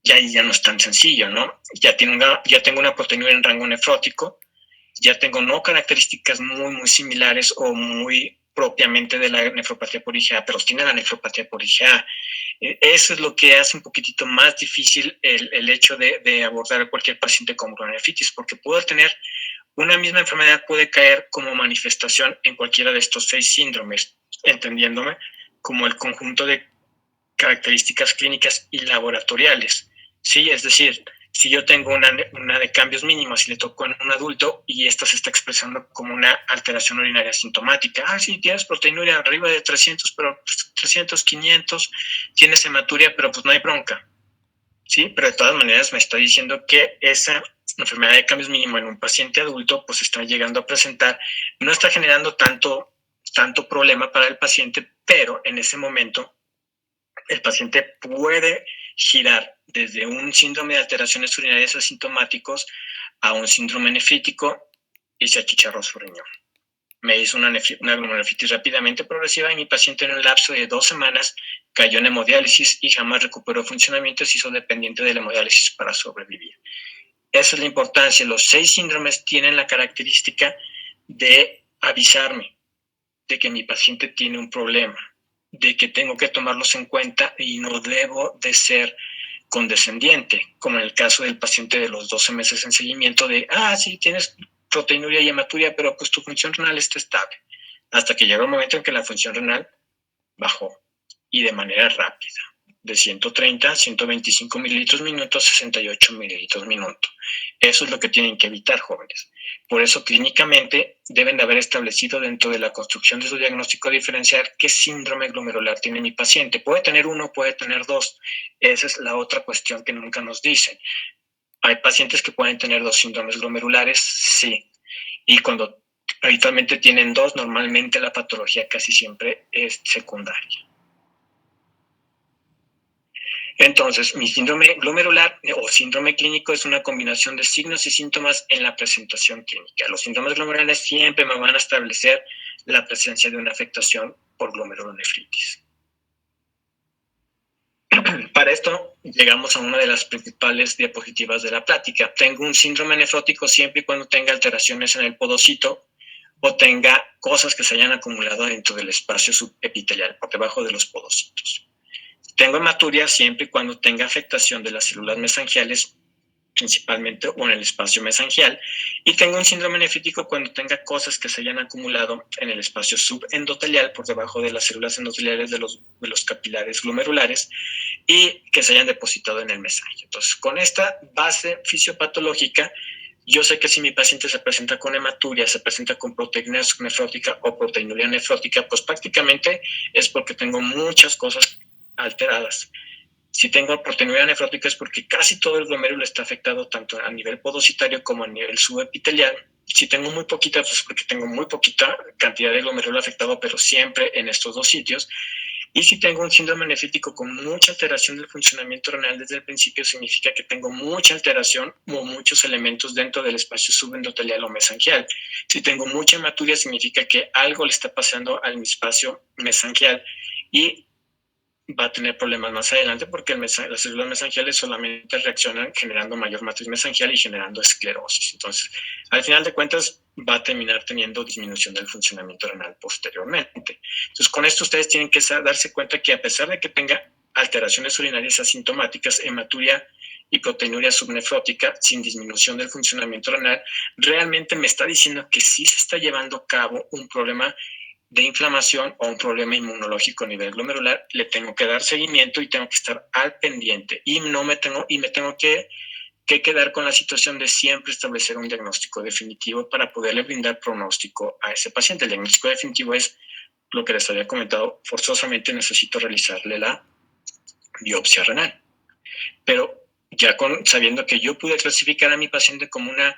Y ahí ya no es tan sencillo, ¿no? Ya tengo una proteinuria en rango nefrótico, ya tengo no características muy similares o muy propiamente de la nefropatía por IgA, pero tiene la nefropatía por IgA. Eso es lo que hace un poquitito más difícil el hecho de abordar a cualquier paciente con glomerulonefritis, porque puede tener una misma enfermedad, puede caer como manifestación en cualquiera de estos 6 síndromes, entendiéndome como el conjunto de características clínicas y laboratoriales. ¿Sí? Es decir, si yo tengo una de cambios mínimos y le tocó en un adulto y esta se está expresando como una alteración urinaria sintomática. Sí, tienes proteinuria arriba de 300, pero 300, 500, tienes hematuria, pero pues no hay bronca. ¿Sí? Pero de todas maneras me está diciendo que esa enfermedad de cambios mínimos en un paciente adulto pues está llegando a presentar, no está generando tanto problema para el paciente, pero en ese momento el paciente puede girar desde un síndrome de alteraciones urinarias asintomáticos a un síndrome nefrítico y se achicharró su riñón. Me hizo una glomerulonefritis rápidamente progresiva y mi paciente en un lapso de 2 semanas cayó en hemodiálisis y jamás recuperó funcionamiento y se hizo dependiente de la hemodiálisis para sobrevivir. Esa es la importancia. Los 6 síndromes tienen la característica de avisarme de que mi paciente tiene un problema, de que tengo que tomarlos en cuenta y no debo de ser condescendiente, como en el caso del paciente de los 12 meses en seguimiento de, sí, tienes proteinuria y hematuria, pero pues tu función renal está estable, hasta que llegó un momento en que la función renal bajó y de manera rápida, de 130 a 125 mililitros minuto a 68 mililitros minuto. Eso es lo que tienen que evitar, jóvenes. Por eso, clínicamente, deben de haber establecido dentro de la construcción de su diagnóstico diferencial qué síndrome glomerular tiene mi paciente. Puede tener 1, puede tener 2. Esa es la otra cuestión que nunca nos dicen. ¿Hay pacientes que pueden tener 2 síndromes glomerulares? Sí. Y cuando habitualmente tienen 2, normalmente la patología casi siempre es secundaria. Entonces, mi síndrome glomerular o síndrome clínico es una combinación de signos y síntomas en la presentación clínica. Los síndromes glomerulares siempre me van a establecer la presencia de una afectación por glomerulonefritis. Para esto, llegamos a una de las principales diapositivas de la plática. Tengo un síndrome nefrótico siempre y cuando tenga alteraciones en el podocito o tenga cosas que se hayan acumulado dentro del espacio subepitelial, por debajo de los podocitos. Tengo hematuria siempre y cuando tenga afectación de las células mesangiales, principalmente, o en el espacio mesangial. Y tengo un síndrome nefrítico cuando tenga cosas que se hayan acumulado en el espacio subendotelial, por debajo de las células endoteliales de los capilares glomerulares, y que se hayan depositado en el mesangio. Entonces, con esta base fisiopatológica, yo sé que si mi paciente se presenta con hematuria, se presenta con proteinuria subnefrótica o proteinuria nefrótica, pues prácticamente es porque tengo muchas cosas alteradas. Si tengo proteinuria nefrótica es porque casi todo el glomérulo está afectado tanto a nivel podocitario como a nivel subepitelial. Si tengo muy poquita, pues porque tengo muy poquita cantidad de glomérulo afectado, pero siempre en estos 2 sitios. Y si tengo un síndrome nefrítico con mucha alteración del funcionamiento renal desde el principio, significa que tengo mucha alteración o muchos elementos dentro del espacio subendotelial o mesangial. Si tengo mucha hematuria, significa que algo le está pasando al espacio mesangial y va a tener problemas más adelante porque las células mesangiales solamente reaccionan generando mayor matriz mesangial y generando esclerosis. Entonces, al final de cuentas, va a terminar teniendo disminución del funcionamiento renal posteriormente. Entonces, con esto ustedes tienen que darse cuenta que a pesar de que tenga alteraciones urinarias asintomáticas, hematuria y proteinuria subnefrótica sin disminución del funcionamiento renal, realmente me está diciendo que sí se está llevando a cabo un problema de inflamación o un problema inmunológico a nivel glomerular, le tengo que dar seguimiento y tengo que estar al pendiente. Y me tengo que quedar con la situación de siempre establecer un diagnóstico definitivo para poderle brindar pronóstico a ese paciente. El diagnóstico definitivo es lo que les había comentado, forzosamente necesito realizarle la biopsia renal. Pero ya sabiendo que yo pude clasificar a mi paciente como una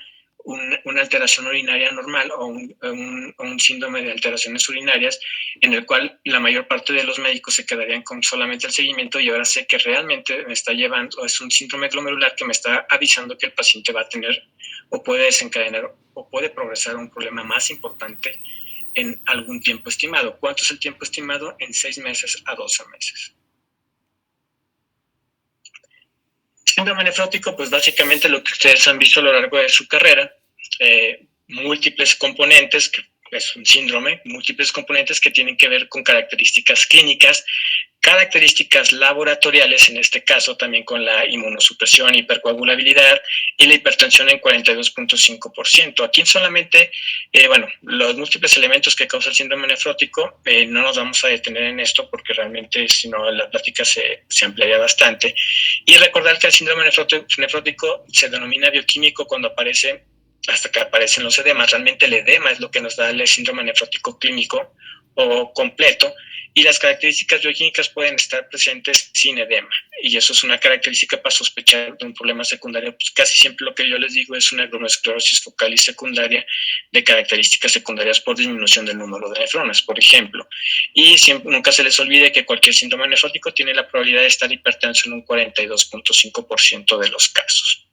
alteración urinaria normal o un síndrome de alteraciones urinarias, en el cual la mayor parte de los médicos se quedarían con solamente el seguimiento, y ahora sé que realmente me está llevando, es un síndrome glomerular que me está avisando que el paciente va a tener o puede desencadenar o puede progresar un problema más importante en algún tiempo estimado. ¿Cuánto es el tiempo estimado? En 6 meses a 12 meses. Síndrome nefrótico, pues básicamente lo que ustedes han visto a lo largo de su carrera, múltiples componentes, que es un síndrome, múltiples componentes que tienen que ver con características clínicas, características laboratoriales, en este caso también con la inmunosupresión, hipercoagulabilidad y la hipertensión en 42.5%. Aquí solamente, los múltiples elementos que causan el síndrome nefrótico, no nos vamos a detener en esto porque realmente si no la plática se ampliaría bastante. Y recordar que el síndrome nefrótico se denomina bioquímico cuando aparece, hasta que aparecen los edemas. Realmente el edema es lo que nos da el síndrome nefrótico clínico o completo, y las características bioquímicas pueden estar presentes sin edema, y eso es una característica para sospechar de un problema secundario. Pues casi siempre lo que yo les digo es una glomerulosclerosis focal y secundaria de características secundarias por disminución del número de nefronas, por ejemplo. Y nunca se les olvide que cualquier síndrome nefrótico tiene la probabilidad de estar hipertenso en un 42.5% de los casos.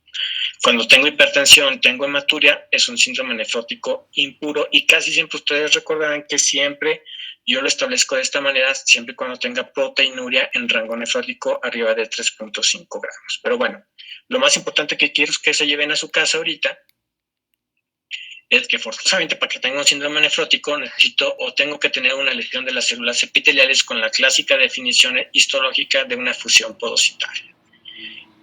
Cuando tengo hipertensión, tengo hematuria, es un síndrome nefrótico impuro, y casi siempre ustedes recordarán que siempre yo lo establezco de esta manera, siempre cuando tenga proteinuria en rango nefrótico arriba de 3.5 gramos. Pero bueno, lo más importante que quiero es que se lleven a su casa ahorita es que forzosamente para que tenga un síndrome nefrótico necesito o tengo que tener una lesión de las células epiteliales con la clásica definición histológica de una fusión podocitaria.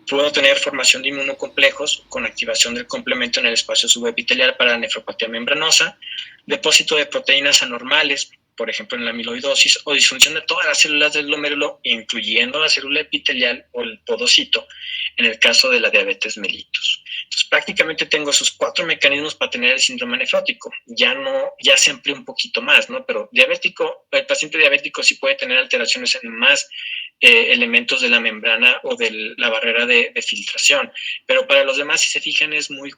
Puedo tener formación de inmunocomplejos con activación del complemento en el espacio subepitelial para la nefropatía membranosa, depósito de proteínas anormales, por ejemplo en la amiloidosis, o disfunción de todas las células del glomérulo, incluyendo la célula epitelial o el podocito, en el caso de la diabetes mellitus. Entonces prácticamente tengo esos 4 mecanismos para tener el síndrome nefrótico. Ya se amplió un poquito más, ¿no? Pero el paciente diabético sí puede tener alteraciones en más elementos de la membrana o de la barrera de filtración, pero para los demás, si se fijan, es muy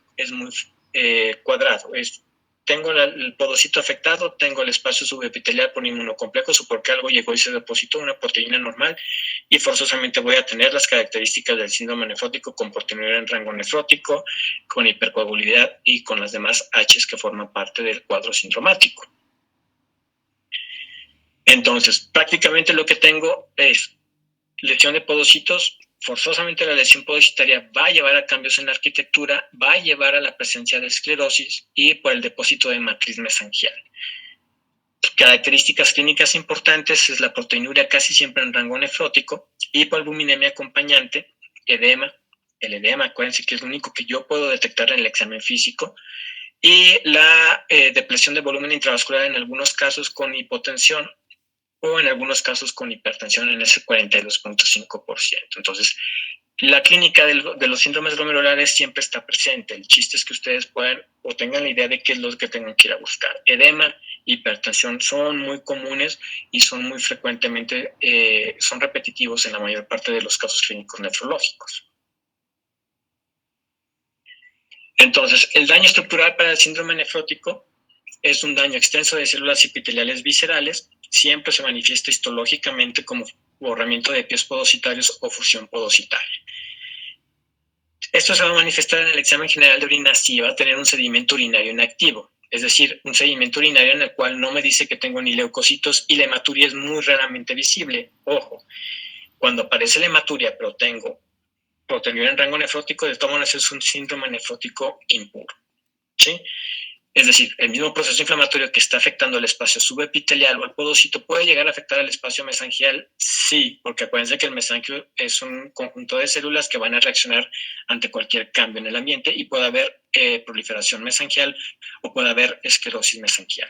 cuadrado. Tengo el podocito afectado, tengo el espacio subepitelial por inmunocomplejos o porque algo llegó y se depositó una proteína normal, y forzosamente voy a tener las características del síndrome nefrótico con proteinuria en rango nefrótico, con hipercoagulabilidad y con las demás H's que forman parte del cuadro sindromático. Entonces, prácticamente lo que tengo es lesión de podocitos. Forzosamente la lesión podocitaria va a llevar a cambios en la arquitectura, va a llevar a la presencia de esclerosis y por el depósito de matriz mesangial. Características clínicas importantes es la proteinuria casi siempre en rango nefrótico, hipoalbuminemia acompañante, edema. El edema, acuérdense que es lo único que yo puedo detectar en el examen físico, y la depresión de volumen intravascular en algunos casos con hipotensión, o en algunos casos con hipertensión en ese 42.5%. Entonces, la clínica de los síndromes glomerulares siempre está presente. El chiste es que ustedes puedan o tengan la idea de qué es lo que tengan que ir a buscar. Edema, hipertensión son muy comunes y son muy frecuentemente, son repetitivos en la mayor parte de los casos clínicos nefrológicos. Entonces, el daño estructural para el síndrome nefrótico es un daño extenso de células epiteliales viscerales. Siempre se manifiesta histológicamente como borramiento de pies podocitarios o fusión podocitaria. Esto se va a manifestar en el examen general de orina si va a tener un sedimento urinario inactivo, es decir, un sedimento urinario en el cual no me dice que tengo ni leucocitos, y la hematuria es muy raramente visible. Ojo, cuando aparece la hematuria pero tengo proteinuria en rango nefrótico, de todas maneras es un síndrome nefrótico impuro, ¿sí? Es decir, el mismo proceso inflamatorio que está afectando el espacio subepitelial o el podocito puede llegar a afectar al espacio mesangial, sí, porque acuérdense que el mesanquio es un conjunto de células que van a reaccionar ante cualquier cambio en el ambiente, y puede haber proliferación mesangial o puede haber esclerosis mesangial.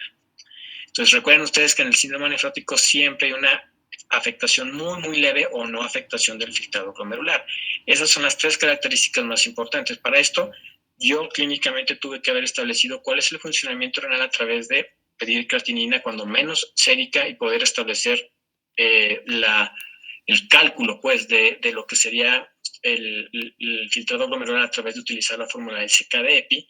Entonces recuerden ustedes que en el síndrome nefrótico siempre hay una afectación muy, muy leve o no afectación del filtrado glomerular. Esas son las 3 características más importantes. Para esto, yo clínicamente tuve que haber establecido cuál es el funcionamiento renal a través de pedir creatinina cuando menos sérica y poder establecer el cálculo pues, de lo que sería el filtrado glomerular a través de utilizar la fórmula del CK-EPI.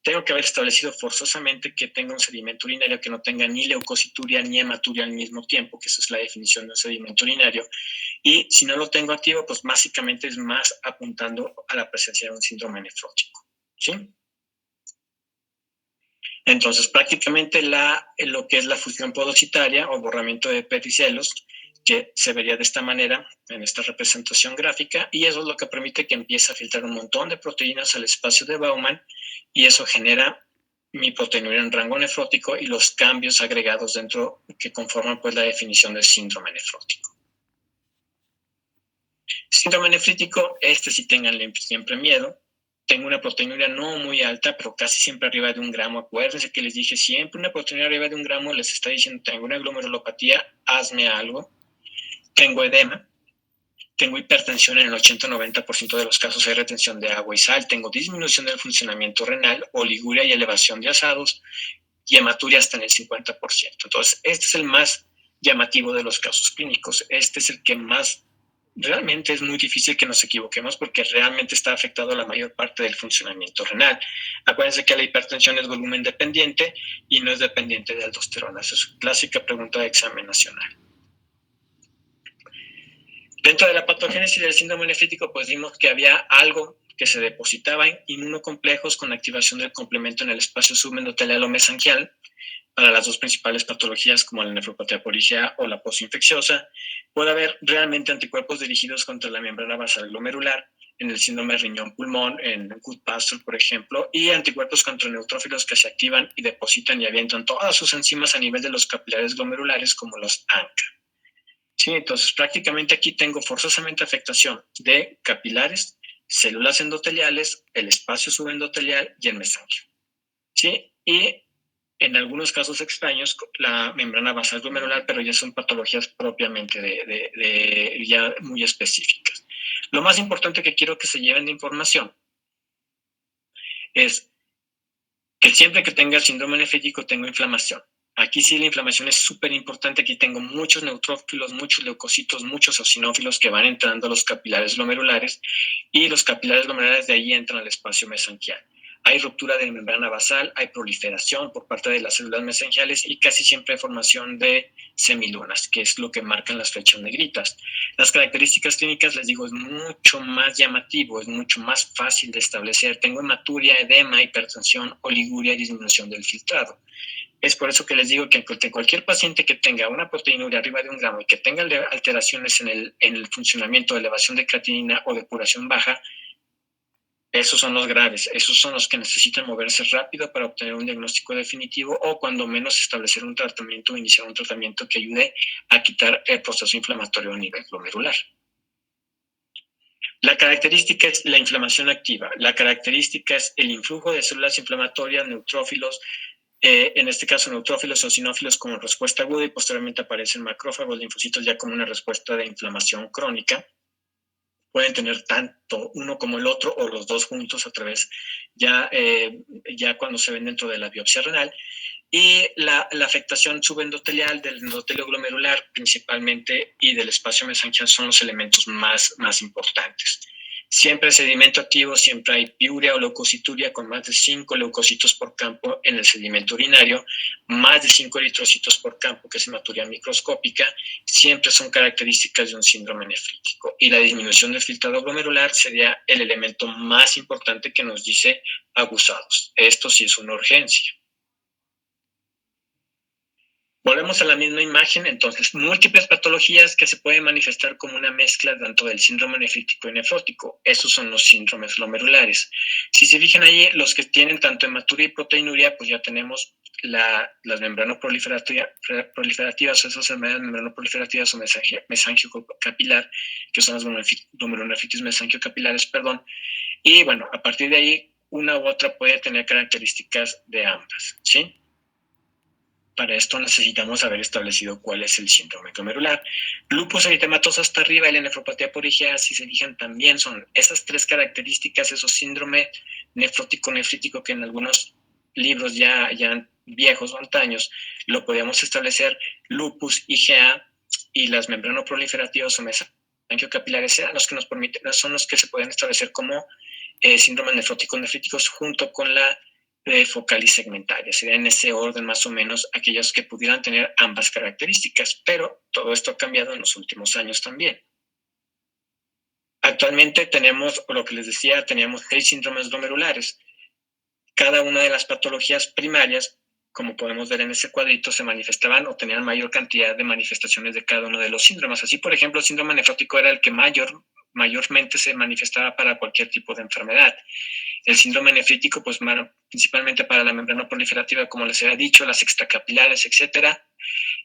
Tengo que haber establecido forzosamente que tenga un sedimento urinario que no tenga ni leucocituria ni hematuria al mismo tiempo, que esa es la definición de un sedimento urinario. Y si no lo tengo activo, pues básicamente es más apuntando a la presencia de un síndrome nefrótico. ¿Sí? Entonces, prácticamente lo que es la fusión podocitaria o borramiento de peticelos, que se vería de esta manera en esta representación gráfica, y eso es lo que permite que empiece a filtrar un montón de proteínas al espacio de Bowman, y eso genera mi proteinuria en rango nefrótico y los cambios agregados dentro que conforman pues la definición del síndrome nefrótico. Síndrome nefrítico, sí tenganle siempre miedo. Tengo una proteinuria no muy alta, pero casi siempre arriba de 1 gramo. Acuérdense que les dije, siempre una proteinuria arriba de 1 gramo les está diciendo, tengo una glomerulopatía, hazme algo. Tengo edema, tengo hipertensión en el 80-90% de los casos, hay retención de agua y sal, tengo disminución del funcionamiento renal, oliguria y elevación de asados, y hematuria hasta en el 50%. Entonces, este es el más llamativo de los casos clínicos. Este es el que más, realmente es muy difícil que nos equivoquemos porque realmente está afectado la mayor parte del funcionamiento renal. Acuérdense que la hipertensión es volumen dependiente y no es dependiente de aldosterona. Esa es una clásica pregunta de examen nacional. Dentro de la patogénesis del síndrome nefrítico, pues vimos que había algo que se depositaba en inmunocomplejos con activación del complemento en el espacio subendotelial o mesangial para las 2 principales patologías como la nefropatía por IgA o la postinfecciosa. Puede haber realmente anticuerpos dirigidos contra la membrana basal glomerular en el síndrome riñón-pulmón, en Goodpasture, por ejemplo, y anticuerpos contra neutrófilos que se activan y depositan y avientan todas sus enzimas a nivel de los capilares glomerulares como los ANCA. Sí, entonces prácticamente aquí tengo forzosamente afectación de capilares, células endoteliales, el espacio subendotelial y el mesanquio. ¿Sí? Y en algunos casos extraños, la membrana basal glomerular, pero ya son patologías propiamente ya muy específicas. Lo más importante que quiero que se lleven de información es que siempre que tenga síndrome nefrítico tengo inflamación. Aquí sí la inflamación es súper importante. Aquí tengo muchos neutrófilos, muchos leucocitos, muchos eosinófilos que van entrando a los capilares glomerulares y los capilares glomerulares de ahí entran al espacio mesanquial. Hay ruptura de membrana basal, hay proliferación por parte de las células mesangiales y casi siempre hay formación de semilunas, que es lo que marcan las flechas negritas. Las características clínicas, les digo, es mucho más llamativo, es mucho más fácil de establecer. Tengo hematuria, edema, hipertensión, oliguria y disminución del filtrado. Es por eso que les digo que cualquier paciente que tenga una proteinuria arriba de 1 gramo y que tenga alteraciones en el funcionamiento de elevación de creatinina o depuración baja, esos son los graves, esos son los que necesitan moverse rápido para obtener un diagnóstico definitivo o cuando menos establecer un tratamiento o iniciar un tratamiento que ayude a quitar el proceso inflamatorio a nivel glomerular. La característica es la inflamación activa, la característica es el influjo de células inflamatorias, neutrófilos, en este caso neutrófilos o eosinófilos como respuesta aguda y posteriormente aparecen macrófagos, linfocitos ya como una respuesta de inflamación crónica. Pueden tener tanto uno como el otro o los dos juntos a través ya cuando se ven dentro de la biopsia renal. Y la afectación subendotelial del endotelio glomerular principalmente y del espacio mesangial son los elementos más importantes. Siempre sedimento activo, siempre hay piuria o leucocituria con más de 5 leucocitos por campo en el sedimento urinario, más de 5 eritrocitos por campo, que es hematuria microscópica, siempre son características de un síndrome nefrítico. Y la disminución del filtrado glomerular sería el elemento más importante que nos dice abusados. Esto sí es una urgencia. Volvemos a la misma imagen, entonces, múltiples patologías que se pueden manifestar como una mezcla tanto del síndrome nefrítico y nefrótico. Esos son los síndromes glomerulares. Si se fijan ahí, los que tienen tanto hematuria y proteinuria, pues ya tenemos las membranoproliferativas o esas enfermedades membranoproliferativas o mesangiocapilar, que son las glomerulonefritis mesangiocapilares, perdón. Y bueno, a partir de ahí, una u otra puede tener características de ambas, ¿sí? para esto necesitamos haber establecido cuál es el síndrome glomerular. Lupus eritematoso hasta arriba y la nefropatía por IgA, si se fijan, también son esas tres características, esos síndrome nefrótico-nefrítico que en algunos libros ya viejos o antaños lo podíamos establecer. Lupus, IgA y las membranoproliferativas o mesanquiocapilares son los que se pueden establecer como síndromes nefróticos nefríticos junto con la focalis segmentaria. Serían en ese orden más o menos aquellos que pudieran tener ambas características, pero todo esto ha cambiado en los últimos años también. Actualmente tenemos, lo que les decía, teníamos 6 síndromes glomerulares. Cada una de las patologías primarias, como podemos ver en ese cuadrito, se manifestaban o tenían mayor cantidad de manifestaciones de cada uno de los síndromes. Así, por ejemplo, el síndrome nefrótico era el que mayormente se manifestaba para cualquier tipo de enfermedad. El síndrome nefrítico, pues principalmente para la membrana proliferativa, como les había dicho, las extracapilares, etcétera.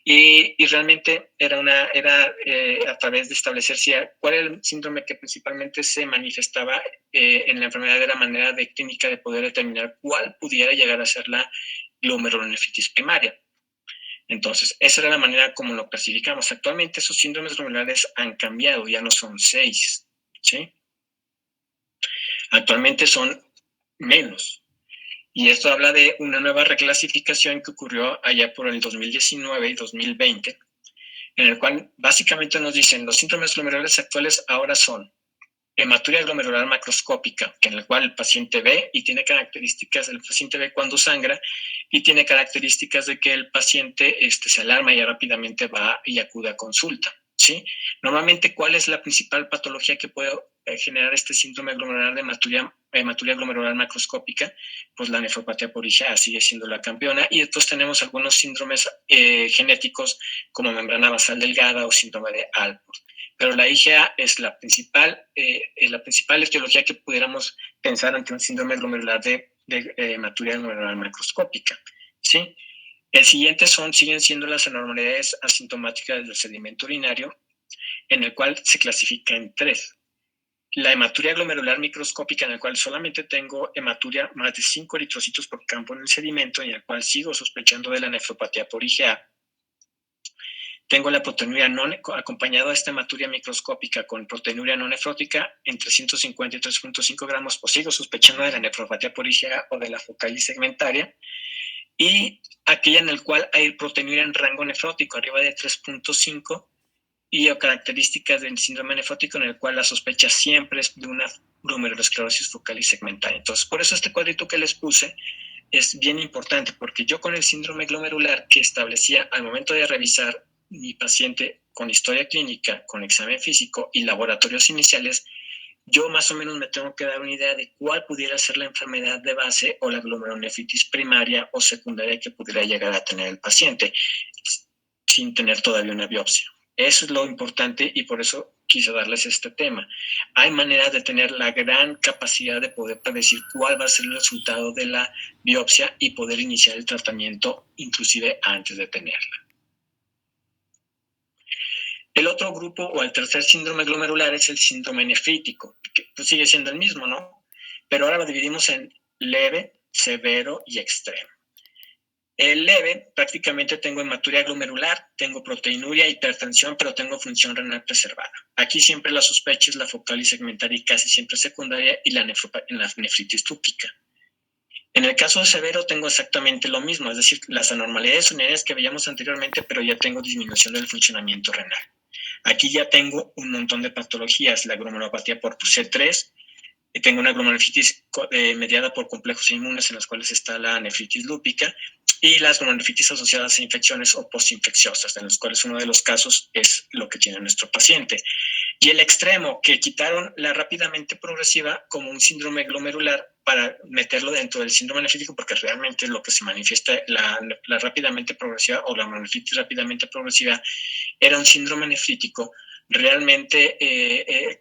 Y realmente era a través de establecer cuál era el síndrome que principalmente se manifestaba en la enfermedad, de la manera de clínica de poder determinar cuál pudiera llegar a ser la glomerulonefritis primaria. Entonces, esa era la manera como lo clasificamos. Actualmente esos síndromes glomerulares han cambiado, ya no son 6, ¿sí? Actualmente son menos. Y esto habla de una nueva reclasificación que ocurrió allá por el 2019 y 2020, en el cual básicamente nos dicen los síndromes glomerulares actuales ahora son hematuria glomerular macroscópica, en la cual el paciente ve y tiene características, el paciente ve cuando sangra y tiene características de que el paciente se alarma y rápidamente va y acude a consulta, ¿sí? Normalmente, ¿cuál es la principal patología que puede generar este síndrome glomerular de hematuria glomerular macroscópica? Pues la nefropatía por IgA sigue siendo la campeona, y después tenemos algunos síndromes genéticos como membrana basal delgada o síndrome de Alport. Pero la IgA es la principal etiología que pudiéramos pensar ante un síndrome glomerular de hematuria glomerular macroscópica, ¿sí? El siguiente siguen siendo las anormalidades asintomáticas del sedimento urinario, en el cual se clasifica en 3. La hematuria glomerular microscópica, en el cual solamente tengo hematuria más de 5 eritrocitos por campo en el sedimento, en el cual sigo sospechando de la nefropatía por IgA. Tengo la proteinuria acompañado de esta hematuria microscópica con proteinuria no nefrótica entre 150 y 3.5 gramos, pues sigo sospechando de la nefropatía por IgA o de la focalis segmentaria. Y aquella en el cual hay proteinuria en rango nefrótico arriba de 3.5 y características del síndrome nefrótico, en el cual la sospecha siempre es de una glomerulosclerosis focalis segmentaria. Entonces, por eso este cuadrito que les puse es bien importante, porque yo con el síndrome glomerular que establecía al momento de revisar mi paciente con historia clínica, con examen físico y laboratorios iniciales, yo más o menos me tengo que dar una idea de cuál pudiera ser la enfermedad de base o la glomerulonefritis primaria o secundaria que pudiera llegar a tener el paciente sin tener todavía una biopsia. Eso es lo importante, y por eso quise darles este tema. Hay maneras de tener la gran capacidad de poder predecir cuál va a ser el resultado de la biopsia y poder iniciar el tratamiento inclusive antes de tenerla. El otro grupo o el tercer síndrome glomerular es el síndrome nefrítico, que pues sigue siendo el mismo, ¿no? Pero ahora lo dividimos en leve, severo y extremo. El leve, prácticamente tengo hematuria glomerular, tengo proteinuria, hipertensión, pero tengo función renal preservada. Aquí siempre la sospecha es la focalis segmentaria y casi siempre secundaria, y la nefritis túpica. En el caso de severo tengo exactamente lo mismo, es decir, las anormalidades urinarias que veíamos anteriormente, pero ya tengo disminución del funcionamiento renal. Aquí ya tengo un montón de patologías, la glomerulopatía por C3, tengo una glomerulonefritis mediada por complejos inmunes, en los cuales está la nefritis lúpica, y las glomerulonefritis asociadas a infecciones o postinfecciosas, en los cuales uno de los casos es lo que tiene nuestro paciente. Y el extremo, que quitaron la rápidamente progresiva como un síndrome glomerular para meterlo dentro del síndrome nefrítico, porque realmente lo que se manifiesta, la rápidamente progresiva o la nefritis rápidamente progresiva, era un síndrome nefrítico. Realmente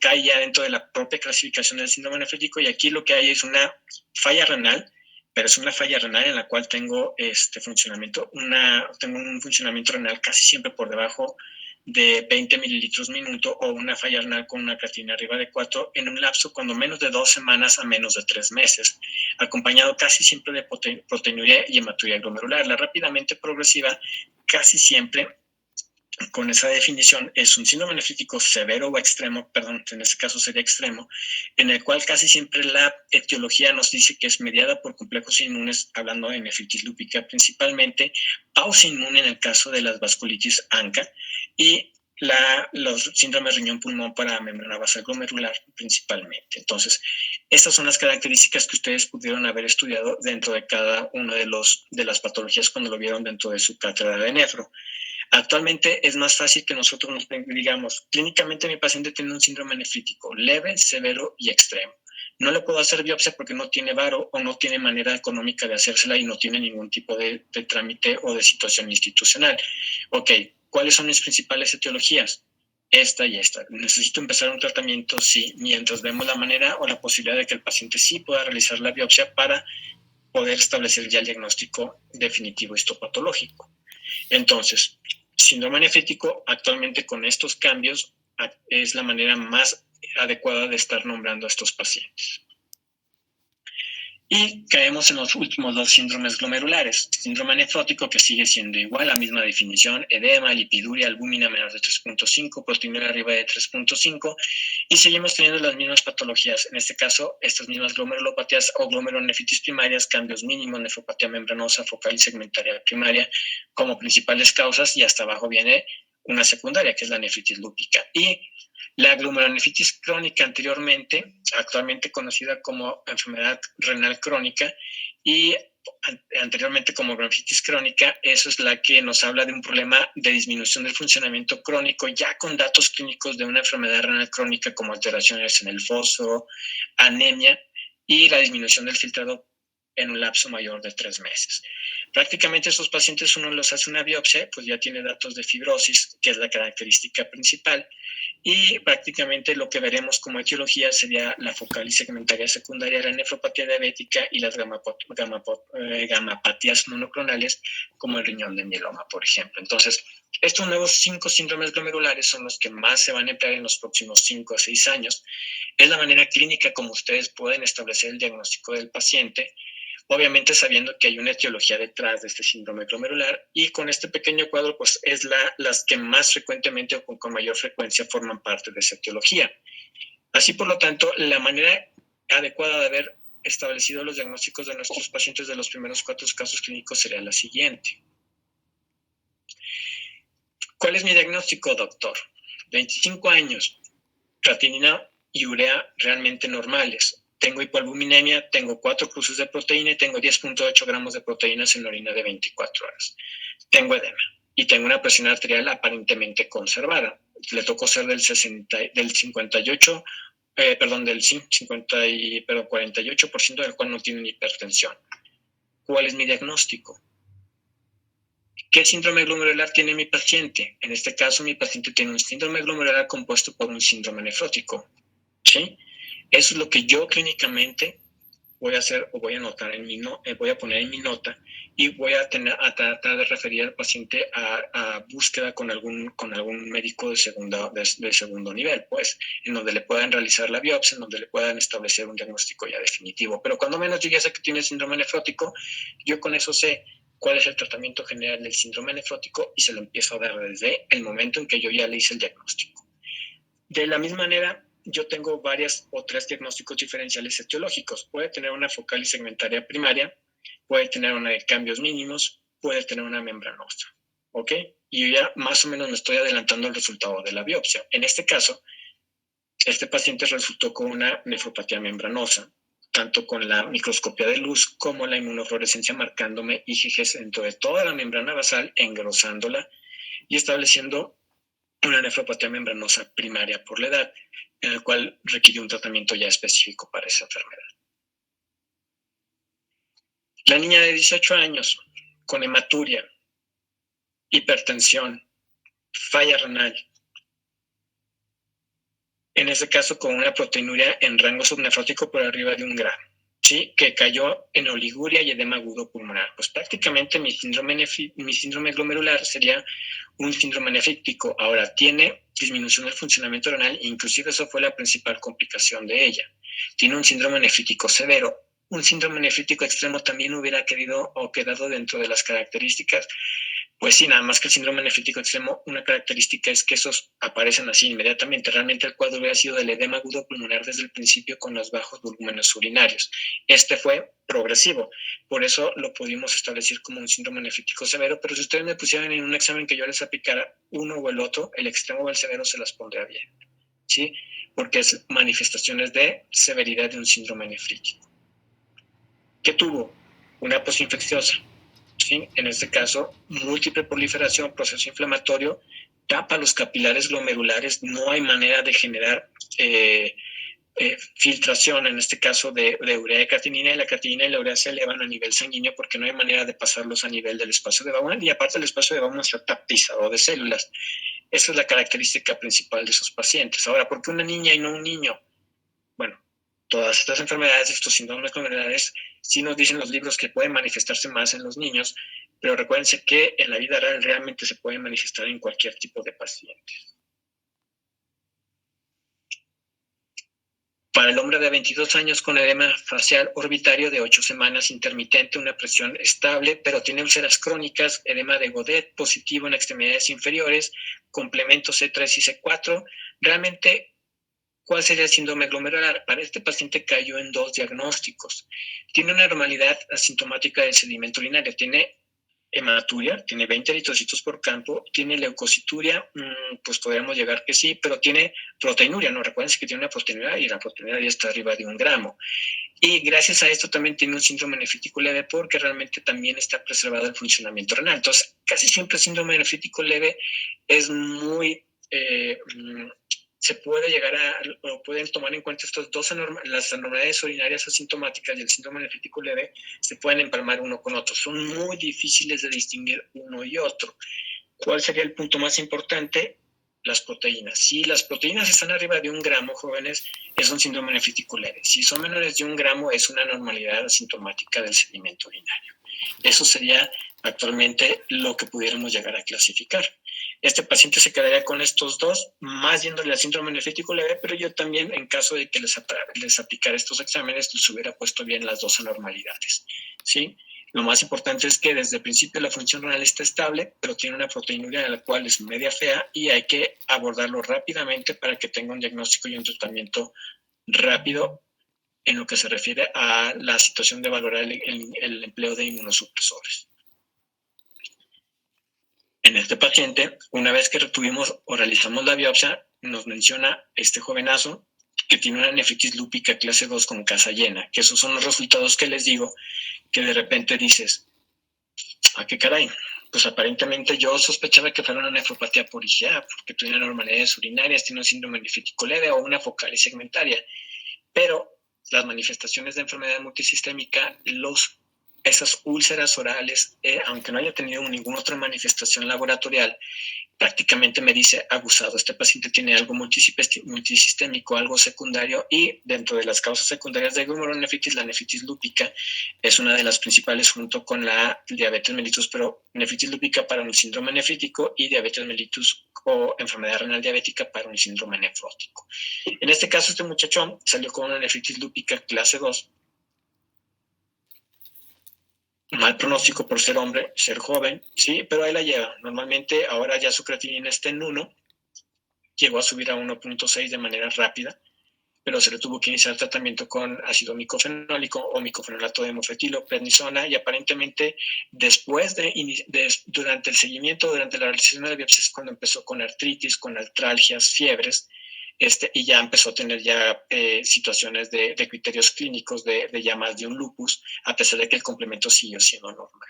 cae ya dentro de la propia clasificación del síndrome nefrítico, y aquí lo que hay es una falla renal, pero es una falla renal en la cual tengo tengo un funcionamiento renal casi siempre por debajo de 20 mililitros minuto o una falla renal con una creatinina arriba de 4 en un lapso cuando menos de 2 semanas a menos de 3 meses, acompañado casi siempre de proteinuria y hematuria glomerular. La rápidamente progresiva casi siempre con esa definición es un síndrome nefrítico severo o extremo, perdón, en este caso sería extremo, en el cual casi siempre la etiología nos dice que es mediada por complejos inmunes, hablando de nefritis lúpica principalmente, pausa inmune en el caso de las vasculitis ANCA y los síndromes riñón-pulmón para membrana basal glomerular principalmente. Entonces, estas son las características que ustedes pudieron haber estudiado dentro de cada una de las patologías cuando lo vieron dentro de su cátedra de nefro. Actualmente es más fácil que nosotros nos digamos, clínicamente mi paciente tiene un síndrome nefrítico leve, severo y extremo. No le puedo hacer biopsia porque no tiene varo o no tiene manera económica de hacérsela y no tiene ningún tipo de trámite o de situación institucional. Ok, ¿cuáles son mis principales etiologías? Esta y esta. ¿Necesito empezar un tratamiento? Sí, mientras vemos la manera o la posibilidad de que el paciente sí pueda realizar la biopsia para poder establecer ya el diagnóstico definitivo histopatológico. Entonces, síndrome nefrítico, actualmente con estos cambios, es la manera más adecuada de estar nombrando a estos pacientes. Y caemos en los últimos dos síndromes glomerulares. Síndrome nefrótico, que sigue siendo igual, la misma definición, edema, lipiduria, albúmina menor de 3.5, proteinuria arriba de 3.5, y seguimos teniendo las mismas patologías. En este caso, estas mismas glomerulopatías o glomerulonefritis primarias, cambios mínimos, nefropatía membranosa, focal y segmentaria primaria como principales causas, y hasta abajo viene una secundaria, que es la nefritis lúpica. Y la glomerulonefritis crónica anteriormente, actualmente conocida como enfermedad renal crónica y anteriormente como bronquitis crónica, eso es la que nos habla de un problema de disminución del funcionamiento crónico, ya con datos clínicos de una enfermedad renal crónica como alteraciones en el fósforo, anemia y la disminución del filtrado en un lapso mayor de 3 meses. Prácticamente estos pacientes uno los hace una biopsia, pues ya tiene datos de fibrosis, que es la característica principal, y prácticamente lo que veremos como etiología sería la focal y segmentaria secundaria, la nefropatía diabética y las gamapatías monoclonales como el riñón de mieloma, por ejemplo. Entonces, estos nuevos 5 síndromes glomerulares son los que más se van a emplear en los próximos 5 a 6 años. Es la manera clínica como ustedes pueden establecer el diagnóstico del paciente, obviamente sabiendo que hay una etiología detrás de este síndrome glomerular, y con este pequeño cuadro pues es las que más frecuentemente o con mayor frecuencia forman parte de esa etiología. Así por lo tanto, la manera adecuada de haber establecido los diagnósticos de nuestros pacientes de los primeros 4 casos clínicos sería la siguiente. ¿Cuál es mi diagnóstico, doctor? 25 años, creatinina y urea realmente normales. Tengo hipoalbuminemia, tengo 4 cruces de proteína y tengo 10.8 gramos de proteínas en la orina de 24 horas. Tengo edema y tengo una presión arterial aparentemente conservada. Le tocó ser del 48%, del 48%, del cual no tienen hipertensión. ¿Cuál es mi diagnóstico? ¿Qué síndrome glomerular tiene mi paciente? En este caso, mi paciente tiene un síndrome glomerular compuesto por un síndrome nefrótico. ¿Sí? Eso es lo que yo clínicamente voy a hacer o voy a anotar voy a poner en mi nota, y voy a tratar de referir al paciente a búsqueda con algún médico de segundo nivel, pues, en donde le puedan realizar la biopsia, en donde le puedan establecer un diagnóstico ya definitivo. Pero cuando menos yo ya sé que tiene síndrome nefrótico, yo con eso sé cuál es el tratamiento general del síndrome nefrótico y se lo empiezo a dar desde el momento en que yo ya le hice el diagnóstico. De la misma manera, yo tengo 3 diagnósticos diferenciales etiológicos. Puede tener una focal y segmentaria primaria, puede tener una de cambios mínimos, puede tener una membranosa, ¿ok? Y yo ya más o menos me estoy adelantando al resultado de la biopsia. En este caso, este paciente resultó con una nefropatía membranosa, tanto con la microscopía de luz como la inmunofluorescencia marcándome IgGs dentro de toda la membrana basal, engrosándola y estableciendo una nefropatía membranosa primaria por la edad, en el cual requiere un tratamiento ya específico para esa enfermedad. La niña de 18 años con hematuria, hipertensión, falla renal, en este caso con una proteinuria en rango subnefrótico por arriba de 1 gramo, ¿sí? Que cayó en oliguria y edema agudo pulmonar. Pues prácticamente mi síndrome glomerular sería un síndrome nefrítico. Ahora, tiene disminución del funcionamiento renal, inclusive eso fue la principal complicación de ella. Tiene un síndrome nefrítico severo. Un síndrome nefrítico extremo también hubiera querido o quedado dentro de las características. Pues sí, nada más que el síndrome nefrítico extremo, una característica es que esos aparecen así inmediatamente. Realmente el cuadro hubiera sido del edema agudo pulmonar desde el principio con los bajos volúmenes urinarios. Este fue progresivo, por eso lo pudimos establecer como un síndrome nefrítico severo, pero si ustedes me pusieran en un examen que yo les aplicara uno o el otro, el extremo o el severo se las pondría bien, ¿sí? Porque es manifestaciones de severidad de un síndrome nefrítico. ¿Qué tuvo? Una posinfecciosa. ¿Sí? En este caso, múltiple proliferación, proceso inflamatorio, tapa los capilares glomerulares, no hay manera de generar filtración, en este caso de urea y creatinina, y la creatinina y la urea se elevan a nivel sanguíneo porque no hay manera de pasarlos a nivel del espacio de Bowman, y aparte el espacio de Bowman está tapizado de células. Esa es la característica principal de esos pacientes. Ahora, ¿por qué una niña y no un niño? Bueno, todas estas enfermedades, estos síndromes glomerulares, sí nos dicen los libros que pueden manifestarse más en los niños, pero recuérdense que en la vida real realmente se pueden manifestar en cualquier tipo de pacientes. Para el hombre de 22 años con edema facial orbitario de 8 semanas intermitente, una presión estable, pero tiene úlceras crónicas, edema de Godet positivo en extremidades inferiores, complemento C3 y C4, realmente. ¿Cuál sería el síndrome glomerular? Para este paciente cayó en 2 diagnósticos. Tiene una normalidad asintomática del sedimento urinario, tiene hematuria, tiene 20 eritrocitos por campo, tiene leucocituria, pues podríamos llegar que sí, pero tiene proteinuria, no, recuerden que tiene una proteinuria y la proteinuria ya está arriba de 1 gramo. Y gracias a esto también tiene un síndrome nefrítico leve porque realmente también está preservado el funcionamiento renal. Entonces, casi siempre el síndrome nefrítico leve es muy... se puede llegar o pueden tomar en cuenta estos dos, las anormalidades urinarias asintomáticas y el síndrome nefrítico leve, se pueden empalmar uno con otro. Son muy difíciles de distinguir uno y otro. ¿Cuál sería el punto más importante? Las proteínas. Si las proteínas están arriba de 1 gramo, jóvenes, es un síndrome nefrítico leve. Si son menores de 1 gramo, es una anormalidad asintomática del sedimento urinario. Eso sería actualmente lo que pudiéramos llegar a clasificar. Este paciente se quedaría con estos dos, más yéndole al síndrome nefrítico leve, pero yo también, en caso de que les aplicara estos exámenes, les hubiera puesto bien las dos anormalidades, ¿sí? Lo más importante es que desde el principio la función renal está estable, pero tiene una proteinuria la cual es media fea y hay que abordarlo rápidamente para que tenga un diagnóstico y un tratamiento rápido en lo que se refiere a la situación de valorar el empleo de inmunosupresores. En este paciente, una vez que retuvimos o realizamos la biopsia, nos menciona este jovenazo que tiene una nefritis lúpica clase 2 con casa llena, que esos son los resultados que les digo, que de repente dices, ¿a qué caray? Pues aparentemente yo sospechaba que fuera una nefropatía por IgA, porque tiene anormalidades urinarias, tiene un síndrome nefrítico leve o una focal y segmentaria, pero las manifestaciones de enfermedad multisistémica, esas úlceras orales, aunque no haya tenido ninguna otra manifestación laboratorial, prácticamente me dice abusado. Este paciente tiene algo multisistémico, algo secundario, y dentro de las causas secundarias de glomerulonefritis, la nefritis lúpica es una de las principales junto con la diabetes mellitus, pero nefritis lúpica para un síndrome nefrítico y diabetes mellitus o enfermedad renal diabética para un síndrome nefrótico. En este caso, este muchacho salió con una nefritis lúpica clase 2, mal pronóstico por ser hombre, ser joven, sí, pero ahí la lleva. Normalmente ahora ya su creatinina está en 1, llegó a subir a 1.6 de manera rápida, pero se le tuvo que iniciar tratamiento con ácido micofenólico o micofenolato de mofetilo, prednisona, y aparentemente después durante el seguimiento, durante la realización de la biopsia, es cuando empezó con artritis, con artralgias, fiebres, y ya empezó a tener ya situaciones de criterios clínicos de ya más de un lupus, a pesar de que el complemento siguió siendo normal.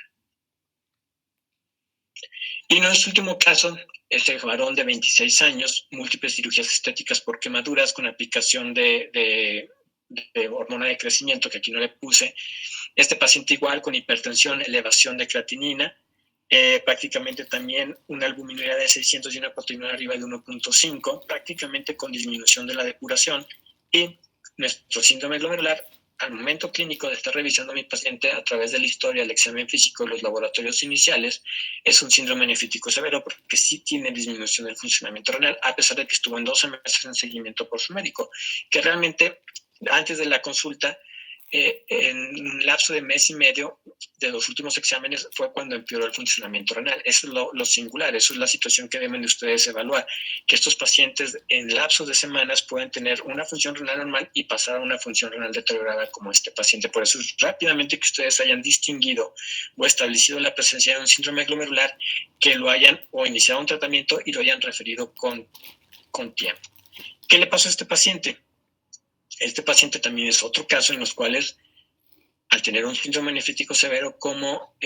Y nuestro último caso, este varón de 26 años, múltiples cirugías estéticas por quemaduras con aplicación de hormona de crecimiento, que aquí no le puse. Este paciente igual con hipertensión, elevación de creatinina, prácticamente también una albuminuria de 600 y una proteinuria arriba de 1.5, prácticamente con disminución de la depuración, y nuestro síndrome glomerular al momento clínico de estar revisando a mi paciente a través de la historia, el examen físico y los laboratorios iniciales, es un síndrome nefrítico severo porque sí tiene disminución del funcionamiento renal, a pesar de que estuvo en 12 meses en seguimiento por su médico, que realmente antes de la consulta, en un lapso de mes y medio de los últimos exámenes fue cuando empeoró el funcionamiento renal. Eso es lo singular, eso es la situación que deben de ustedes evaluar, que estos pacientes en lapsos de semanas pueden tener una función renal normal y pasar a una función renal deteriorada como este paciente. Por eso es rápidamente que ustedes hayan distinguido o establecido la presencia de un síndrome glomerular, que lo hayan o iniciado un tratamiento y lo hayan referido con tiempo. ¿Qué le pasó a este paciente? Este paciente también es otro caso en los cuales, al tener un síndrome nefrítico severo como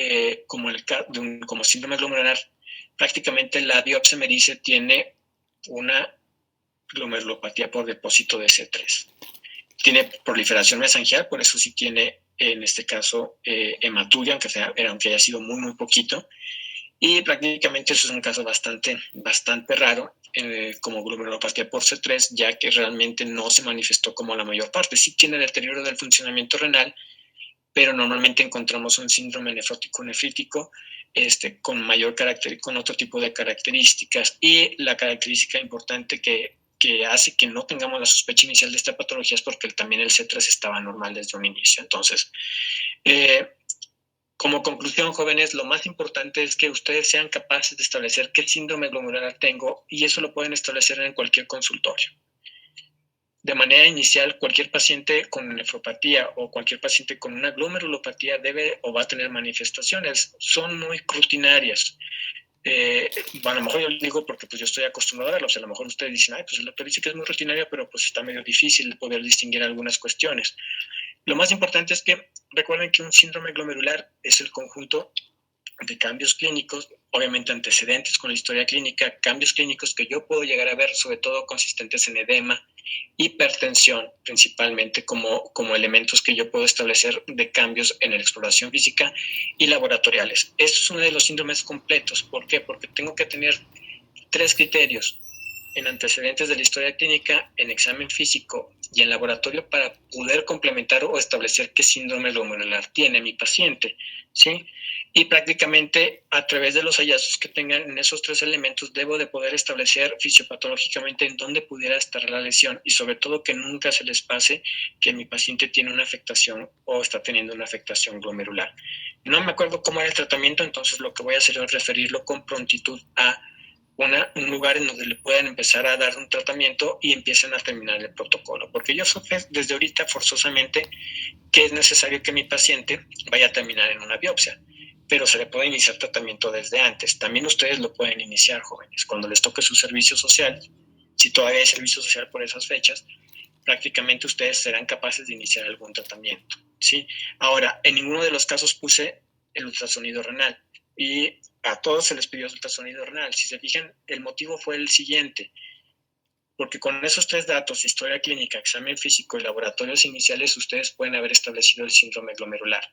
síndrome glomerular, prácticamente la biopsia me dice tiene una glomerulopatía por depósito de C3. Tiene proliferación mesangial, por eso sí tiene, en este caso, hematuria, aunque haya sido muy, muy poquito. Y prácticamente eso es un caso bastante raro, como glomerulopatía por C3, ya que realmente no se manifestó como la mayor parte. Sí tiene deterioro del funcionamiento renal, pero normalmente encontramos un síndrome nefrótico nefrítico con otro tipo de características. Y la característica importante que hace que no tengamos la sospecha inicial de esta patología es porque también el C3 estaba normal desde un inicio. Entonces, como conclusión, jóvenes, lo más importante es que ustedes sean capaces de establecer qué síndrome glomerular tengo, y eso lo pueden establecer en cualquier consultorio. De manera inicial, cualquier paciente con nefropatía o cualquier paciente con una glomerulopatía debe o va a tener manifestaciones. Son muy rutinarias. A lo mejor yo lo digo porque pues yo estoy acostumbrado a verlos. A lo mejor ustedes dicen, pues el doctor dice que es muy rutinaria, pero pues está medio difícil poder distinguir algunas cuestiones. Lo más importante es que recuerden que un síndrome glomerular es el conjunto de cambios clínicos, obviamente antecedentes con la historia clínica, cambios clínicos que yo puedo llegar a ver, sobre todo consistentes en edema, hipertensión, principalmente como elementos que yo puedo establecer de cambios en la exploración física y laboratoriales. Esto es uno de los síndromes completos. ¿Por qué? Porque tengo que tener 3 criterios: en antecedentes de la historia clínica, en examen físico y en laboratorio, para poder complementar o establecer qué síndrome glomerular tiene mi paciente, ¿sí? Y prácticamente a través de los hallazgos que tengan en esos 3 elementos, debo de poder establecer fisiopatológicamente en dónde pudiera estar la lesión, y sobre todo que nunca se les pase que mi paciente tiene una afectación o está teniendo una afectación glomerular. No me acuerdo cómo era el tratamiento, entonces lo que voy a hacer es referirlo con prontitud a un lugar en donde le puedan empezar a dar un tratamiento y empiecen a terminar el protocolo. Porque yo sé desde ahorita forzosamente que es necesario que mi paciente vaya a terminar en una biopsia, pero se le puede iniciar tratamiento desde antes. También ustedes lo pueden iniciar, jóvenes, cuando les toque su servicio social. Si todavía hay servicio social por esas fechas, prácticamente ustedes serán capaces de iniciar algún tratamiento, ¿sí? Ahora, en ninguno de los casos puse el ultrasonido renal, y a todos se les pidió ultrasonido renal. Si se fijan, el motivo fue el siguiente: porque con esos 3 datos, historia clínica, examen físico y laboratorios iniciales, ustedes pueden haber establecido el síndrome glomerular.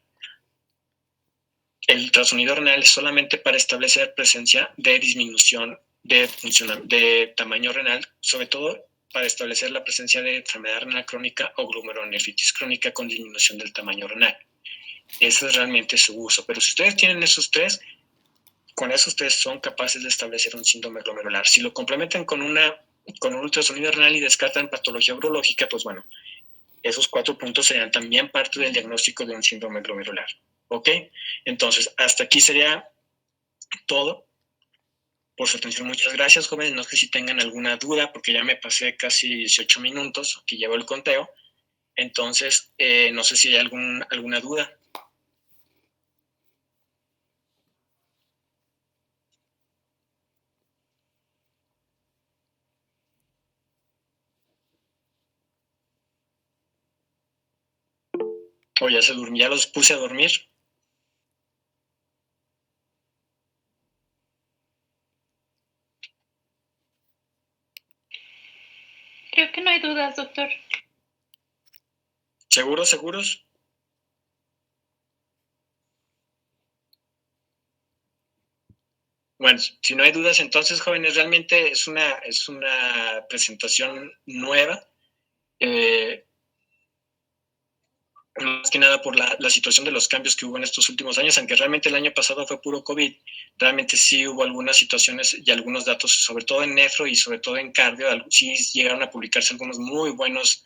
El ultrasonido renal es solamente para establecer presencia de disminución de tamaño renal, sobre todo para establecer la presencia de enfermedad renal crónica o glomerulonefritis crónica con disminución del tamaño renal. Ese es realmente su uso. Pero si ustedes tienen esos 3, con eso ustedes son capaces de establecer un síndrome glomerular. Si lo complementan con un ultrasonido renal y descartan patología urológica, pues bueno, esos 4 puntos serían también parte del diagnóstico de un síndrome glomerular. ¿Ok? Entonces, hasta aquí sería todo. Por su atención, muchas gracias, jóvenes. No sé si tengan alguna duda, porque ya me pasé casi 18 minutos, aquí llevo el conteo. Entonces, no sé si hay alguna duda. O ya los puse a dormir. Creo que no hay dudas, doctor. ¿Seguros, seguros? Bueno, si no hay dudas, entonces, jóvenes, realmente es una presentación nueva. más que nada por la situación de los cambios que hubo en estos últimos años, aunque realmente el año pasado fue puro COVID, realmente sí hubo algunas situaciones y algunos datos, sobre todo en nefro y sobre todo en cardio, sí llegaron a publicarse algunos muy buenos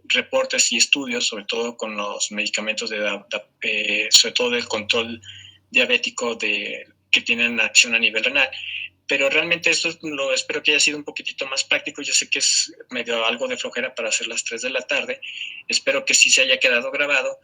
reportes y estudios, sobre todo con los medicamentos, sobre todo del control diabético que tienen acción a nivel renal. Pero realmente esto lo espero que haya sido un poquitito más práctico. Yo sé que es medio algo de flojera para hacer las 3 de la tarde. Espero que sí se haya quedado grabado.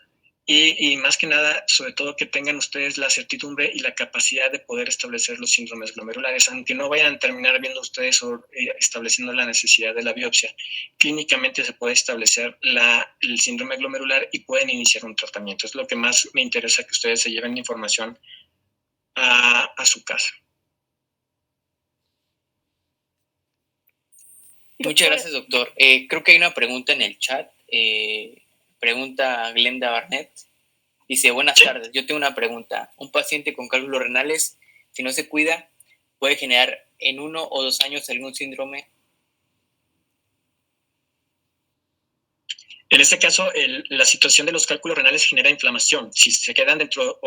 Y más que nada, sobre todo que tengan ustedes la certidumbre y la capacidad de poder establecer los síndromes glomerulares, aunque no vayan a terminar viendo ustedes o estableciendo la necesidad de la biopsia. Clínicamente se puede establecer el síndrome glomerular y pueden iniciar un tratamiento. Es lo que más me interesa, que ustedes se lleven la información a su casa. Muchas gracias, doctor. Creo que hay una pregunta en el chat. Pregunta Glenda Barnett. Dice, buenas tardes, yo tengo una pregunta. Un paciente con cálculos renales, si no se cuida, ¿puede generar en 1 o 2 años algún síndrome? En este caso, la situación de los cálculos renales genera inflamación. Si se quedan dentro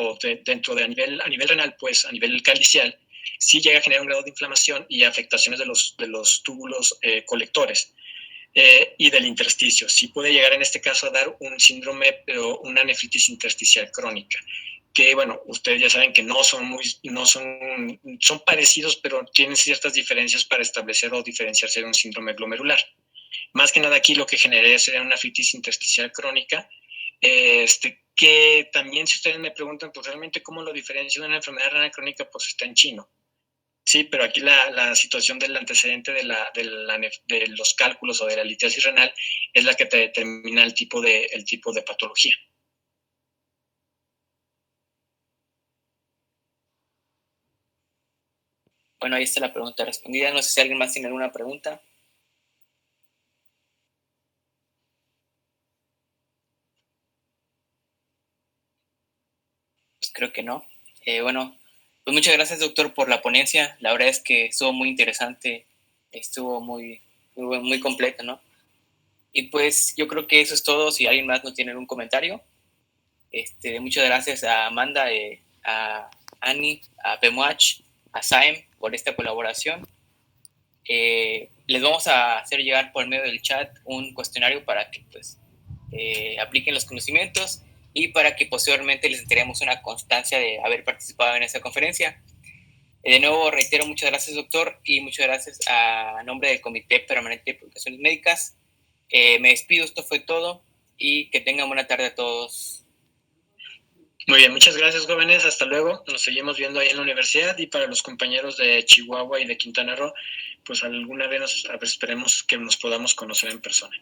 de a nivel renal, pues a nivel calicial, sí llega a generar un grado de inflamación y afectaciones de los túbulos colectores y del intersticio. Sí puede llegar en este caso a dar un síndrome o una nefritis intersticial crónica, que bueno, ustedes ya saben que son parecidos, pero tienen ciertas diferencias para establecer o diferenciarse de un síndrome glomerular. Más que nada aquí lo que generaría sería una nefritis intersticial crónica, que también, si ustedes me preguntan, pues realmente cómo lo diferencio de una enfermedad renal crónica, pues está en chino. Sí, pero aquí la situación del antecedente de los cálculos o de la litiasis renal es la que te determina el tipo de patología. Bueno, ahí está la pregunta respondida. No sé si alguien más tiene alguna pregunta. Pues creo que no. Bueno, pues muchas gracias, doctor, por la ponencia. La verdad es que estuvo muy interesante, estuvo muy completa, ¿no? Y pues yo creo que eso es todo. Si alguien más no tiene algún comentario. Muchas gracias a Amanda, a Annie, a Pemuach, a Saem por esta colaboración. Les vamos a hacer llegar por medio del chat un cuestionario para que pues apliquen los conocimientos y para que posteriormente les entreguemos una constancia de haber participado en esta conferencia. De nuevo reitero, muchas gracias, doctor, y muchas gracias a nombre del Comité Permanente de Publicaciones Médicas. Me despido, esto fue todo y que tengan buena tarde a todos. Muy bien, muchas gracias, jóvenes. Hasta luego. Nos seguimos viendo ahí en la universidad, y para los compañeros de Chihuahua y de Quintana Roo, pues alguna vez esperemos que nos podamos conocer en persona.